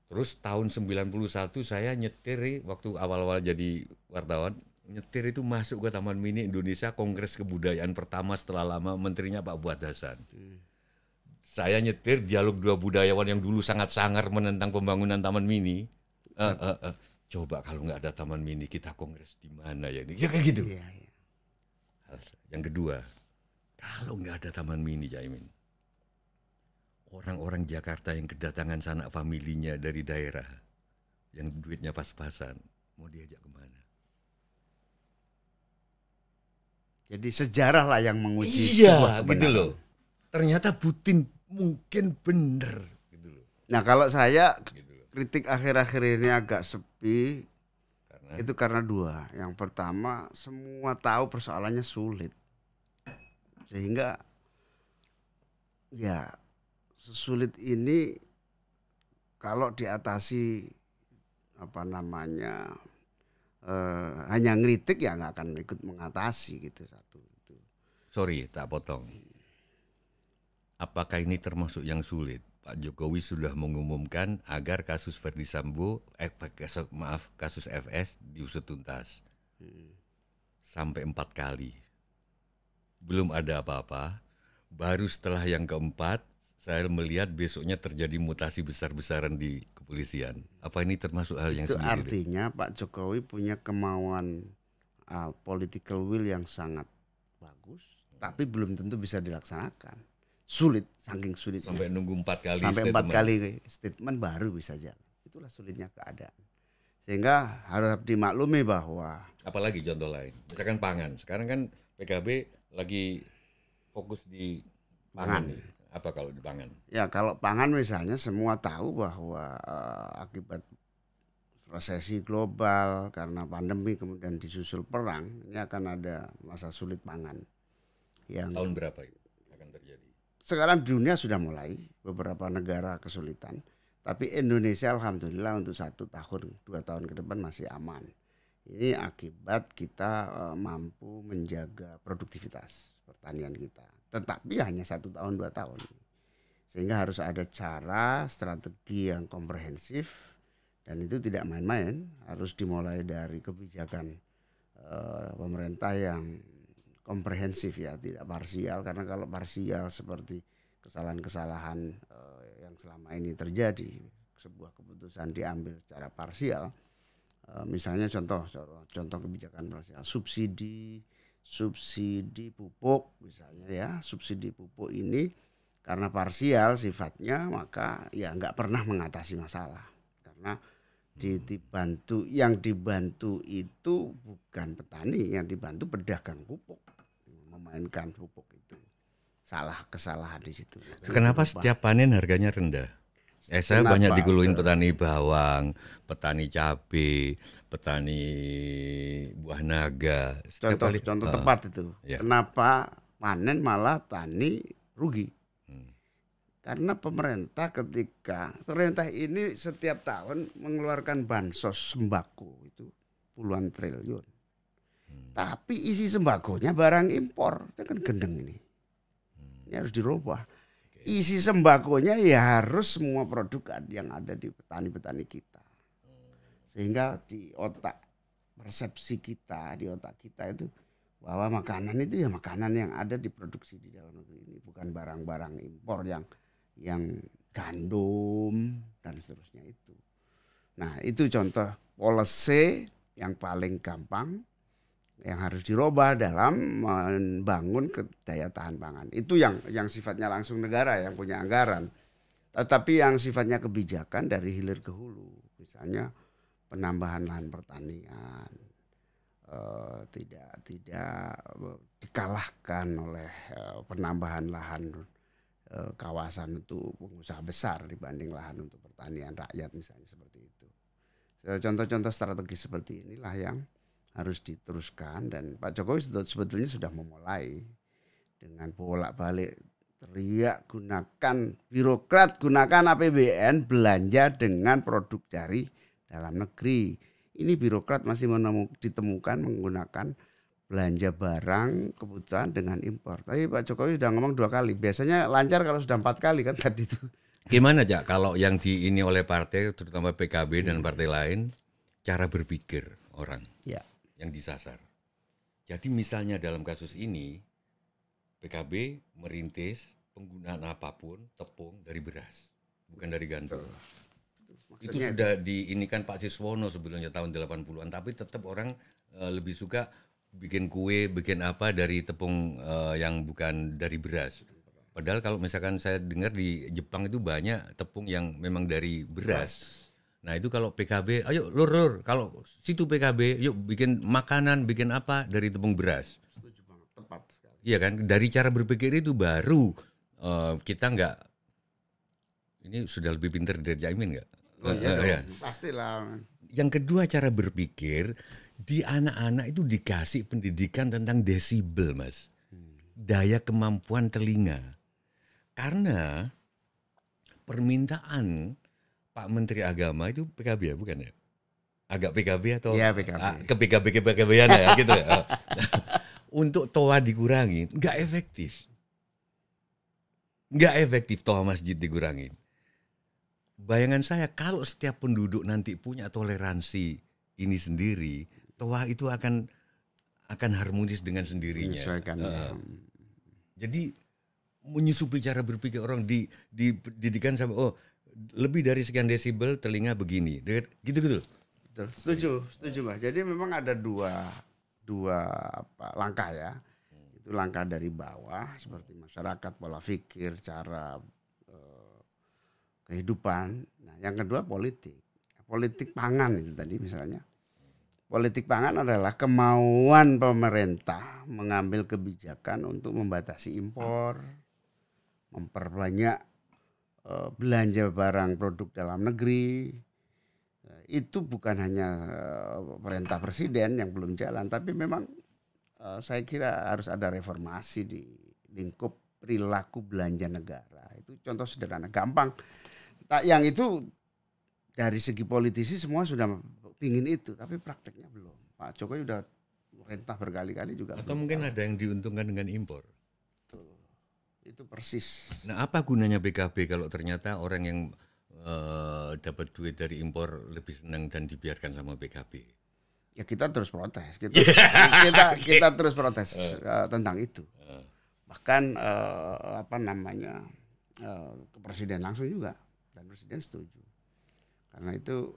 Terus tahun 91 saya nyetir waktu awal-awal jadi wartawan, nyetir itu masuk ke Taman Mini Indonesia, Kongres Kebudayaan pertama setelah lama, menterinya Pak Fuad Hasan. Saya nyetir dialog dua budayawan yang dulu sangat sangar menentang pembangunan Taman Mini. Coba kalau nggak ada Taman Mini, kita kongres di mana ya? Ya kayak gitu. Iya. Yang kedua, kalau nggak ada Taman Mini, Caimin, orang-orang Jakarta yang kedatangan sanak familinya dari daerah, yang duitnya pas-pasan, mau diajak kemana? Jadi sejarah lah yang menguji Iya, sebuah kebenaran. gitu loh. Ternyata Putin mungkin bener, gitu loh. Nah kalau saya Gitu loh. kritik akhir-akhir ini agak sepi, Karena itu karena dua. Yang pertama, semua tahu persoalannya sulit. Sehingga ya sesulit ini kalau diatasi hanya ngeritik ya nggak akan ikut mengatasi gitu satu itu. sorry, tak potong. Apakah ini termasuk yang sulit? Pak Jokowi sudah mengumumkan agar kasus Verdi Sambo, kasus FS diusut tuntas. Sampai 4 kali. Belum ada apa-apa. Baru setelah yang keempat, saya melihat besoknya terjadi mutasi besar-besaran di kepolisian. Apa ini termasuk hal yang Itu sulit? artinya Pak Jokowi punya kemauan political will yang sangat bagus, tapi belum tentu bisa dilaksanakan. Sulit, saking sulit. Sampai nunggu 4 kali Sampai statement. 4 kali statement baru bisa jalan. Itulah sulitnya keadaan. Sehingga harus dimaklumi bahwa Apalagi contoh lain, misalkan pangan. Sekarang kan PKB lagi fokus di pangan. Nih. Apa kalau di pangan? ya kalau pangan misalnya semua tahu bahwa akibat resesi global karena pandemi kemudian disusul perang, ini akan ada masa sulit pangan. Yang Tahun berapa itu akan terjadi? sekarang dunia sudah mulai beberapa negara kesulitan, tapi Indonesia alhamdulillah untuk 1 tahun 2 tahun ke depan masih aman. Ini akibat kita mampu menjaga produktivitas pertanian kita, tetapi hanya 1 tahun 2 tahun, sehingga harus ada cara strategi yang komprehensif dan itu tidak main-main, harus dimulai dari kebijakan pemerintah yang komprehensif ya, tidak parsial, karena kalau parsial seperti kesalahan-kesalahan yang selama ini terjadi, sebuah keputusan diambil secara parsial, misalnya contoh kebijakan parsial, subsidi pupuk misalnya ya, subsidi pupuk ini karena parsial sifatnya maka ya nggak pernah mengatasi masalah, karena yang dibantu itu bukan petani, yang dibantu pedagang pupuk memainkan pupuk itu. Kesalahan di situ. Kenapa setiap panen harganya rendah? Saya banyak dikeluhin petani bawang, petani cabai, petani buah naga. Contoh tepat itu. Ya. Kenapa panen malah tani rugi? Karena pemerintah ini setiap tahun mengeluarkan bansos sembako itu puluhan triliun. Tapi isi sembakonya barang impor, itu kan gendeng ini. Ini harus dirubah. Isi sembakonya ya harus semua produk yang ada di petani-petani kita. Sehingga di otak persepsi kita, di otak kita itu bahwa makanan itu ya makanan yang ada diproduksi di dalam negeri ini, bukan barang-barang impor yang gandum dan seterusnya itu. Nah, itu contoh policy yang paling gampang yang harus dirubah dalam membangun daya tahan pangan. Itu yang sifatnya langsung negara yang punya anggaran. Tetapi yang sifatnya kebijakan dari hilir ke hulu, misalnya penambahan lahan pertanian, tidak dikalahkan oleh penambahan lahan kawasan untuk pengusaha besar dibanding lahan untuk pertanian rakyat misalnya seperti itu. Contoh-contoh strategis seperti inilah yang harus diteruskan dan Pak Jokowi sebetulnya sudah memulai dengan bolak-balik teriak gunakan birokrat, gunakan APBN belanja dengan produk dari dalam negeri. Ini birokrat masih ditemukan menggunakan belanja barang kebutuhan dengan impor. Tapi Pak Jokowi sudah ngomong 2 kali. Biasanya lancar kalau sudah 4 kali kan tadi itu. Gimana Jak kalau yang ini oleh partai terutama PKB dan partai lain cara berpikir orang yang disasar. Jadi misalnya dalam kasus ini PKB merintis penggunaan apapun tepung dari beras, bukan dari gandum. Itu sudah diinikan Pak Siswono sebelumnya tahun 80-an, tapi tetap orang lebih suka bikin kue, bikin apa dari tepung yang bukan dari beras. Padahal kalau misalkan saya dengar di Jepang itu banyak tepung yang memang dari beras. Nah itu kalau PKB, ayo lur, kalau situ PKB, yuk bikin makanan, bikin apa dari tepung beras. Setuju banget, tepat sekali. Iya kan, dari cara berpikir itu baru kita nggak, ini sudah lebih pintar dari Caimin nggak? Ya. Pastilah. Yang kedua cara berpikir, di anak-anak itu dikasih pendidikan tentang desibel Mas. Daya kemampuan telinga. Karena permintaan Pak Menteri Agama itu PKB ya, bukan ya? Agak PKB atau ya, PKB. Ke PKB-an ya gitu ya. Untuk toa dikurangi, nggak efektif. Nggak efektif toa masjid dikurangin. Bayangan saya kalau setiap penduduk nanti punya toleransi ini sendiri, toa itu akan harmonis dengan sendirinya. Jadi menyusupi cara berpikir orang dididikan sama lebih dari sekian desibel telinga begini, gitu. Betul, setuju Mbak. Jadi memang ada dua langkah ya. Itu langkah dari bawah seperti masyarakat, pola pikir, cara kehidupan. Nah, yang kedua politik pangan itu tadi misalnya. Politik pangan adalah kemauan pemerintah mengambil kebijakan untuk membatasi impor, memperbanyak belanja barang produk dalam negeri. Itu bukan hanya perintah presiden yang belum jalan, tapi memang saya kira harus ada reformasi di lingkup perilaku belanja negara. Itu contoh sederhana, gampang. Yang itu dari segi politisi semua sudah ingin itu, tapi prakteknya belum. Pak Jokowi sudah perintah berkali-kali juga. Atau mungkin ada yang diuntungkan dengan impor. Itu persis. Nah, apa gunanya PKB kalau ternyata orang yang dapat duit dari impor lebih senang dan dibiarkan sama PKB? Ya kita terus protes. Kita terus protes tentang itu. Bahkan ke presiden langsung juga, dan presiden setuju. Karena itu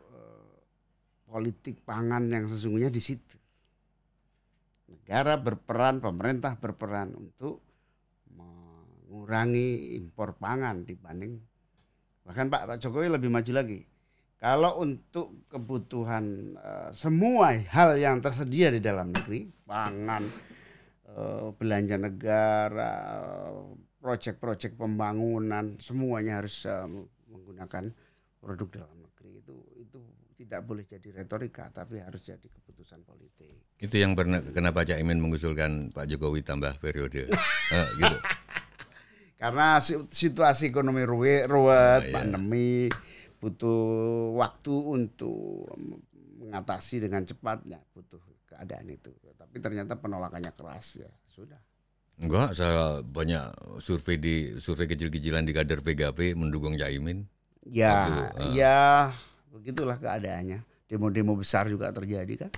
politik pangan yang sesungguhnya di situ. Negara berperan, pemerintah berperan untuk mengurangi impor pangan dibanding, bahkan Pak Jokowi lebih maju lagi. Kalau untuk kebutuhan semua hal yang tersedia di dalam negeri, pangan, belanja negara, proyek-proyek pembangunan, semuanya harus menggunakan produk dalam negeri. Itu tidak boleh jadi retorika, tapi harus jadi keputusan politik. Itu yang kenapa Caimin mengusulkan Pak Jokowi tambah periode, gitu. Karena situasi ekonomi ruwet, pandemi, butuh waktu untuk mengatasi dengan cepatnya, butuh keadaan itu. Tapi ternyata penolakannya keras, ya sudah. Enggak, saya banyak survei kecil-kecilan di kader PKB mendukung Caimin. Ya, begitulah keadaannya. Demo-demo besar juga terjadi kan.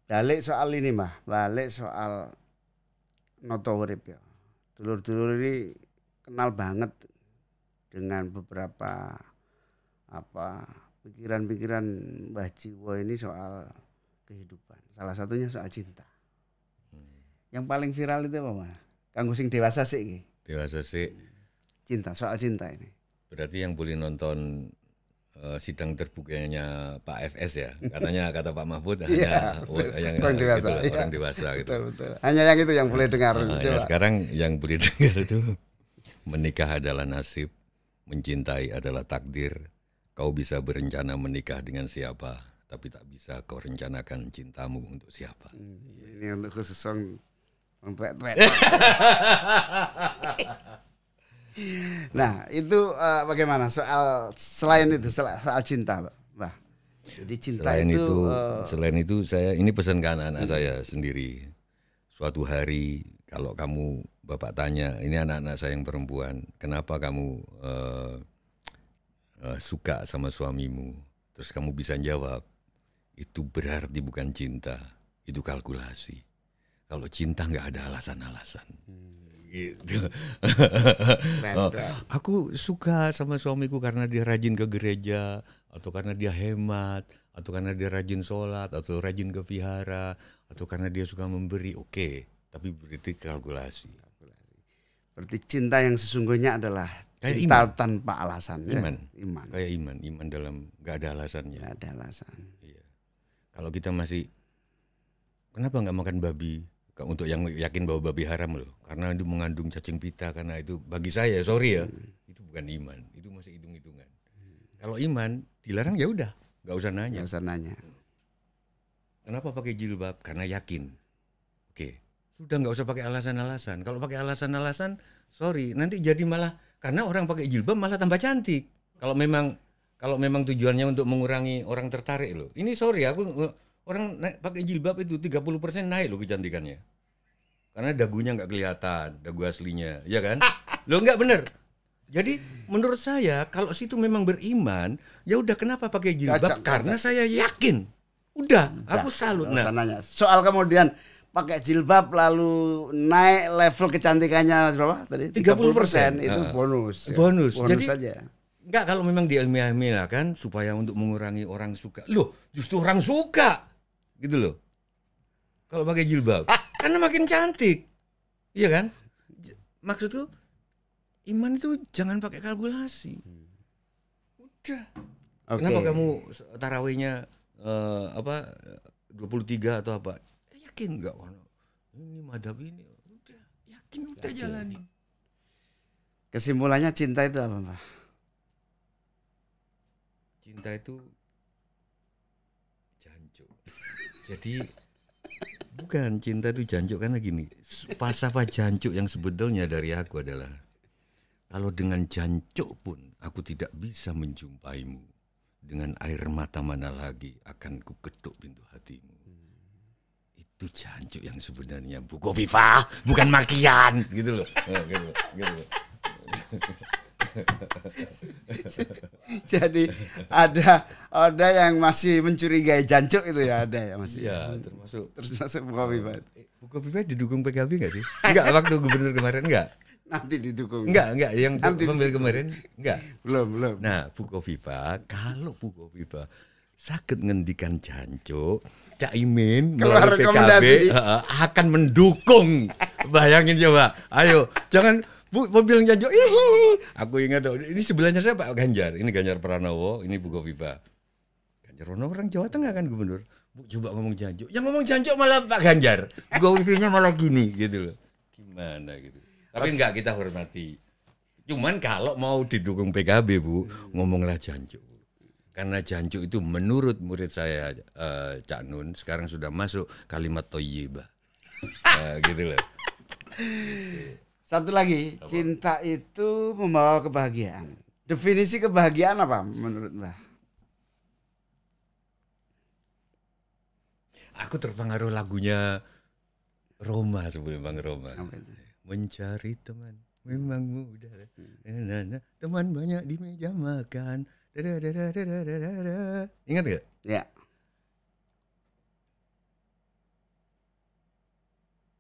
Balik soal ini Mbah, balik soal noto urip ya. dulur-dulur ini kenal banget dengan beberapa pikiran-pikiran Mbah Jiwo ini soal kehidupan. Salah satunya soal cinta. Yang paling viral itu apa, Mas? Kanggo sing dewasa sih. Dewasa sih. Cinta, soal cinta ini. Berarti yang boleh nonton sidang terbukanya Pak FS ya, katanya kata Pak Mahfud hanya yang orang dewasa, gitu, orang dewasa gitu. Betul. Hanya yang itu yang boleh dengar. Ya, sekarang yang boleh dengar itu menikah adalah nasib, mencintai adalah takdir. Kau bisa berencana menikah dengan siapa, tapi tak bisa kau rencanakan cintamu untuk siapa. Ini untuk khusus song tuet-tuet. Nah itu bagaimana soal selain itu soal cinta, Mbah. Jadi cinta selain itu saya ini pesan ke anak-anak saya sendiri. Suatu hari kalau kamu bapak tanya, ini anak-anak saya yang perempuan, kenapa kamu suka sama suamimu? Terus kamu bisa jawab, itu berarti bukan cinta, itu kalkulasi. Kalau cinta nggak ada alasan-alasan. Gitu. Aku suka sama suamiku karena dia rajin ke gereja, atau karena dia hemat, atau karena dia rajin sholat, atau rajin ke vihara, atau karena dia suka memberi. Oke, tapi berarti kalkulasi. Berarti cinta yang sesungguhnya adalah kayak cinta iman. Tanpa alasan. Iman. Ya? Kayak iman dalam nggak ada alasannya. Nggak ada alasan. Iya. Kalau kita masih, kenapa nggak makan babi? Untuk yang yakin bahwa babi haram loh, karena itu mengandung cacing pita, karena itu bagi saya sorry ya, itu bukan iman, itu masih hitung-hitungan. Kalau iman dilarang ya udah, nggak usah nanya. Nggak usah nanya. Kenapa pakai jilbab? Karena yakin. Oke, sudah nggak usah pakai alasan-alasan. Kalau pakai alasan-alasan, sorry, nanti jadi malah karena orang pakai jilbab malah tambah cantik. Kalau memang tujuannya untuk mengurangi orang tertarik loh. Ini sorry orang pakai jilbab itu 30% naik loh kecantikannya. Karena dagunya nggak kelihatan, dagu aslinya, ya kan? Loh nggak bener. Jadi menurut saya kalau situ memang beriman, ya udah kenapa pakai jilbab? Karena saya yakin. Udah, aku salut. Nah, soal kemudian pakai jilbab lalu naik level kecantikannya berapa tadi? 30% itu bonus. Bonus. Jadi saja. Enggak, kalau memang diilmiahkan supaya untuk mengurangi orang suka. Loh, justru orang suka. Gitu loh. Kalau pakai jilbab. Karena makin cantik. Iya kan? Maksudku, iman itu jangan pakai kalkulasi. Udah. Okay. Kenapa kamu tarawihnya 23 atau apa? Yakin enggak? Ini madhab ini. Udah, yakin udah jalanin. Kesimpulannya cinta itu apa, Pak? Cinta itu jancuk. Jadi bukan cinta itu jancuk karena gini. Falsafah jancuk yang sebetulnya dari aku adalah kalau dengan jancuk pun aku tidak bisa menjumpaimu, dengan air mata mana lagi akan ku ketuk pintu hatimu. Itu jancuk yang sebenarnya Bu Khofifah, bukan makian gitu loh. Gitu. Jadi ada yang masih mencurigai jancuk itu ya, ada ya masih. Ya, termasuk Bu Khofifah. Bu Khofifah didukung PKB enggak sih? Enggak, waktu gubernur kemarin enggak? Nanti didukung. Enggak, yang pemilu kemarin enggak. Belum. Nah, Bu Khofifah, kalau Bu Khofifah sakit ngendikan jancuk, Cak Imin melalui PKB akan mendukung. Bayangin coba. Ayo, jangan Bu bilang jancuk. Aku ingat ini sebelahnya saya Pak Ganjar. Ini Ganjar Pranowo, ini Bu Khofifah. Ganjar Pranowo orang Jawa Tengah kan gubernur. Bu coba ngomong jancuk. Yang ngomong jancuk malah Pak Ganjar. Bu Khofifahnya malah gini gitu loh. Gimana gitu. Tapi enggak, kita hormati. Cuman kalau mau didukung PKB Bu, ngomonglah jancuk. Karena jancuk itu menurut murid saya Cak Nun sekarang sudah masuk kalimat thayyibah. Gitu loh. Satu lagi, cinta itu membawa kebahagiaan. Definisi kebahagiaan apa menurut Mbah? Aku terpengaruh lagunya Roma sebelum Bang Roma. Mencari teman memang mudah. Teman banyak di meja makan. Ingat gak? Ya.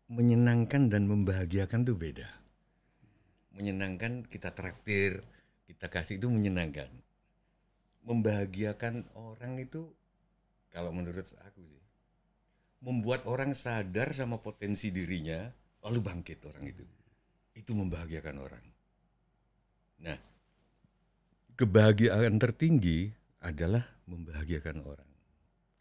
Menyenangkan dan membahagiakan tuh beda. menyenangkan, kita traktir, kita kasih, itu menyenangkan. Membahagiakan orang itu, kalau menurut aku sih, membuat orang sadar sama potensi dirinya, lalu bangkit orang itu. Itu membahagiakan orang. Nah, kebahagiaan tertinggi adalah membahagiakan orang.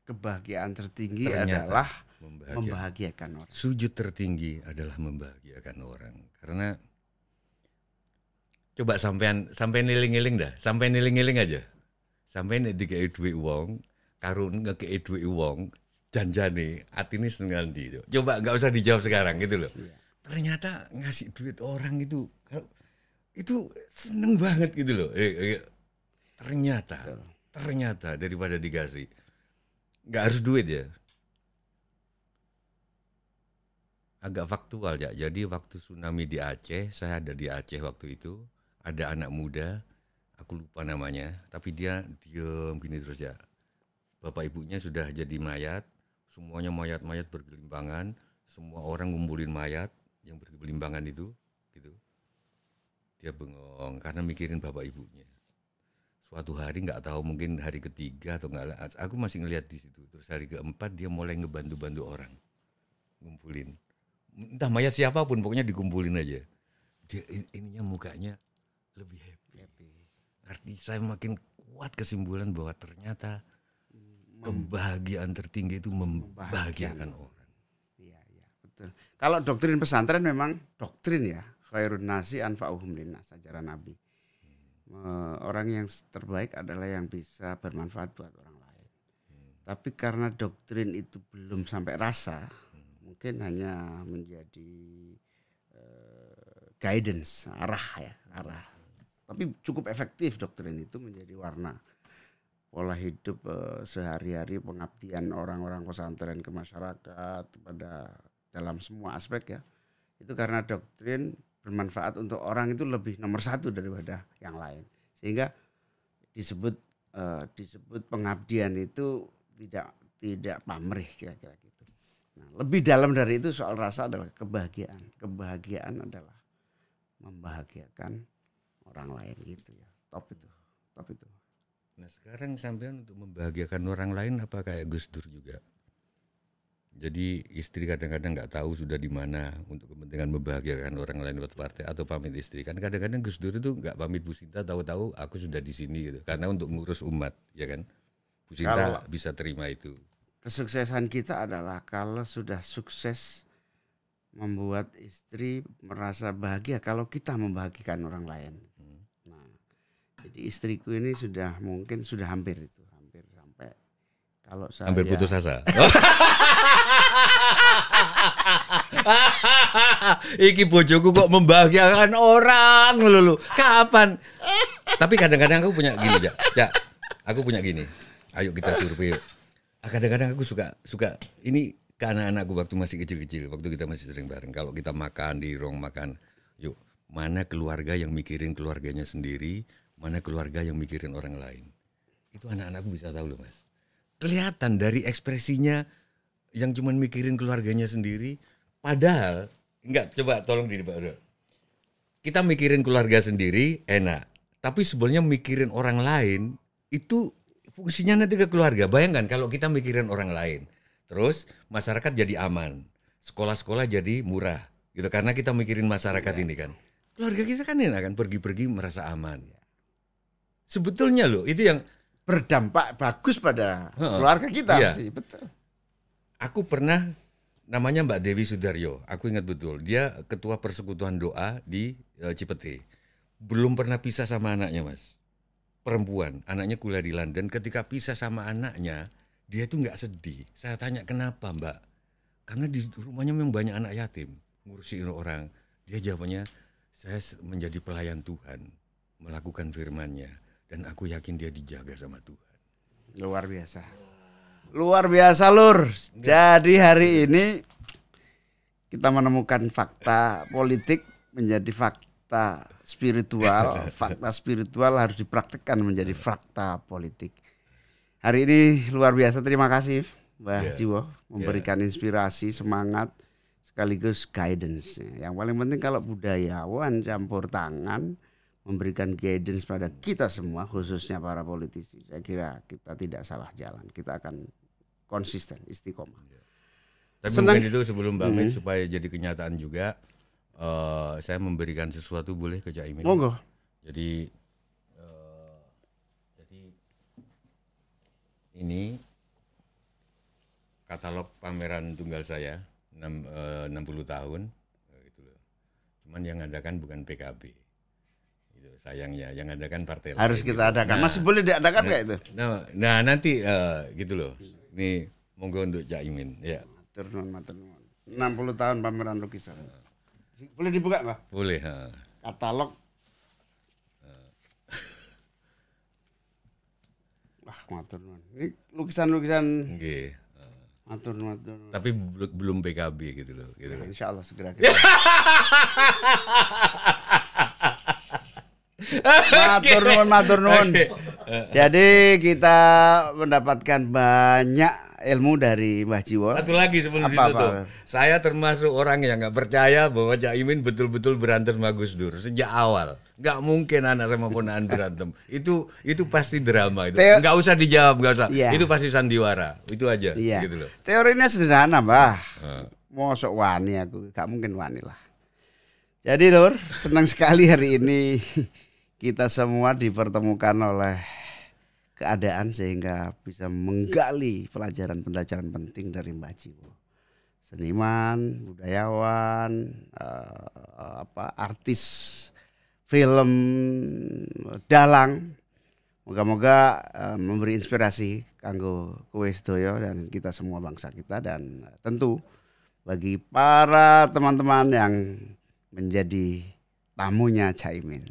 Kebahagiaan tertinggi adalah membahagiakan orang. Sujud tertinggi adalah membahagiakan orang. Karena coba sampai niling-niling dah, sampai niling-niling aja. Sampai nek dikei dhuwit wong, karo ngekei dhuwit wong, janjane atine seneng ndi. Coba enggak usah dijawab sekarang gitu loh. Iya. Ternyata ngasih duit orang itu seneng banget gitu loh. Ternyata daripada dikasih. Nggak harus duit ya. Agak faktual ya. Jadi waktu tsunami di Aceh, saya ada di Aceh waktu itu, ada anak muda, aku lupa namanya, tapi dia diem gini terus ya. Bapak ibunya sudah jadi mayat, semuanya mayat-mayat bergelimpangan, semua orang ngumpulin mayat yang bergelimpangan itu, gitu. Dia bengong karena mikirin bapak ibunya. Suatu hari nggak tahu, mungkin hari ketiga atau nggak, aku masih ngelihat di situ. Terus hari keempat dia mulai ngebantu orang, ngumpulin. Entah mayat siapapun, pokoknya dikumpulin aja. Dia ininya mukanya lebih happy. Arti saya makin kuat kesimpulan bahwa ternyata kebahagiaan tertinggi itu membahagiakan orang. Iya, betul. Kalau doktrin pesantren memang doktrin ya, khairun nasi anfa'uhum linnas, ajaran Nabi. Orang yang terbaik adalah yang bisa bermanfaat buat orang lain. Tapi karena doktrin itu belum sampai rasa, mungkin hanya menjadi guidance, arah. Tapi cukup efektif doktrin itu menjadi warna pola hidup sehari-hari, pengabdian orang-orang pesantren ke masyarakat pada dalam semua aspek ya. Itu karena doktrin bermanfaat untuk orang itu lebih nomor satu daripada yang lain, sehingga disebut pengabdian itu tidak pamrih, kira-kira gitu. Nah, lebih dalam dari itu soal rasa adalah kebahagiaan adalah membahagiakan orang lain gitu ya. Top itu. Nah sekarang sampean untuk membahagiakan orang lain apa kayak Gus Dur juga? Jadi istri kadang-kadang nggak tahu sudah di mana untuk kepentingan membahagiakan orang lain buat partai atau pamit istri. Kan kadang-kadang Gus Dur itu nggak pamit Bu Sinta, tahu-tahu aku sudah di sini gitu. Karena untuk ngurus umat, ya kan? Bu Sinta bisa terima itu. Kesuksesan kita adalah kalau sudah sukses membuat istri merasa bahagia kalau kita membahagiakan orang lain. Nah, jadi istriku ini sudah hampir sampai kalau saya hampir putus asa. Iki bojoku kok membahagiakan orang lulu. Kapan? Tapi kadang-kadang aku punya gini, Jak. Aku punya gini. Ayo kita survei. Kadang-kadang aku suka ini ke anak-anakku waktu masih kecil-kecil, waktu kita masih sering bareng. Kalau kita makan di ruang makan, yuk mana keluarga yang mikirin keluarganya sendiri, mana keluarga yang mikirin orang lain. Itu anak-anakku bisa tahu loh Mas. Kelihatan dari ekspresinya yang cuman mikirin keluarganya sendiri, padahal enggak, coba tolong di Pak. Kita mikirin keluarga sendiri enak, tapi sebenarnya mikirin orang lain itu fungsinya nanti ke keluarga. Bayangkan kalau kita mikirin orang lain, terus masyarakat jadi aman, sekolah-sekolah jadi murah, gitu karena kita mikirin masyarakat ini kan. Keluarga kita kan enak kan, pergi-pergi merasa aman. Sebetulnya loh itu yang berdampak bagus pada keluarga kita sih, betul. Aku pernah, namanya Mbak Dewi Sudaryo, aku ingat betul. Dia ketua persekutuan doa di Cipete. Belum pernah pisah sama anaknya Mas. Perempuan, anaknya kuliah di London. Ketika pisah sama anaknya, dia tuh nggak sedih. Saya tanya kenapa Mbak? Karena di rumahnya memang banyak anak yatim, ngurusin orang. Dia jawabannya, saya menjadi pelayan Tuhan, melakukan firman-Nya, dan aku yakin dia dijaga sama Tuhan. Luar biasa Lur. Jadi hari ini kita menemukan fakta politik menjadi fakta spiritual. Fakta spiritual harus dipraktikkan menjadi fakta politik. Hari ini luar biasa, terima kasih Mbah Jiwo memberikan inspirasi, semangat sekaligus guidance. Yang paling penting kalau budayawan campur tangan memberikan guidance pada kita semua, khususnya para politisi. Saya kira kita tidak salah jalan. Kita akan konsisten, istiqomah. Tapi mungkin itu sebelum Bang Mit supaya jadi kenyataan juga, saya memberikan sesuatu boleh ke Cak Imin. Monggo. Jadi ini katalog pameran tunggal saya 60 tahun gitu loh. Cuman yang adakan bukan PKB. Itu sayangnya, yang adakan partai harus lain. kita adakan. Masih boleh diadakan kayak itu. Nah, nanti gitu loh. Ini monggo untuk Cak Imin ya. Matur nuwun. 60 tahun pameran lukisan. Boleh dibuka nggak? Boleh. Katalog. Wah, matur nuwun. Ini lukisan-lukisan. Nggih. Matur nuwun. Tapi belum PKB gitu loh. Gitu. Ya, insya Allah segera kita. Matur nuwun. Jadi kita mendapatkan banyak ilmu dari Mbah Jiwo. Satu lagi sebelum ditutup. Saya termasuk orang yang nggak percaya bahwa Cak Imin betul-betul berantem sama Gus Dur sejak awal. Nggak mungkin anak sama ponakan berantem. Itu pasti drama itu. Nggak usah dijawab, nggak usah. Iya. Itu pasti sandiwara. Itu aja. Iya. Gitu loh. Teorinya sederhana, Mbah. Mosok wani aku, nggak mungkin wani lah. Jadi Lur, senang sekali hari ini kita semua dipertemukan oleh keadaan sehingga bisa menggali pelajaran-pelajaran penting dari Mbah Jiwo. Seniman, budayawan, artis film, dalang. Moga-moga memberi inspirasi kanggo kowe sedaya dan kita semua bangsa kita, dan tentu bagi para teman-teman yang menjadi tamunya Cak Imin.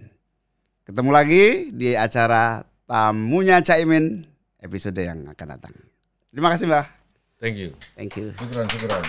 Ketemu lagi di acara tamunya Cak Imin episode yang akan datang. Terima kasih, Mbak. Thank you. Thank you. Syukuran.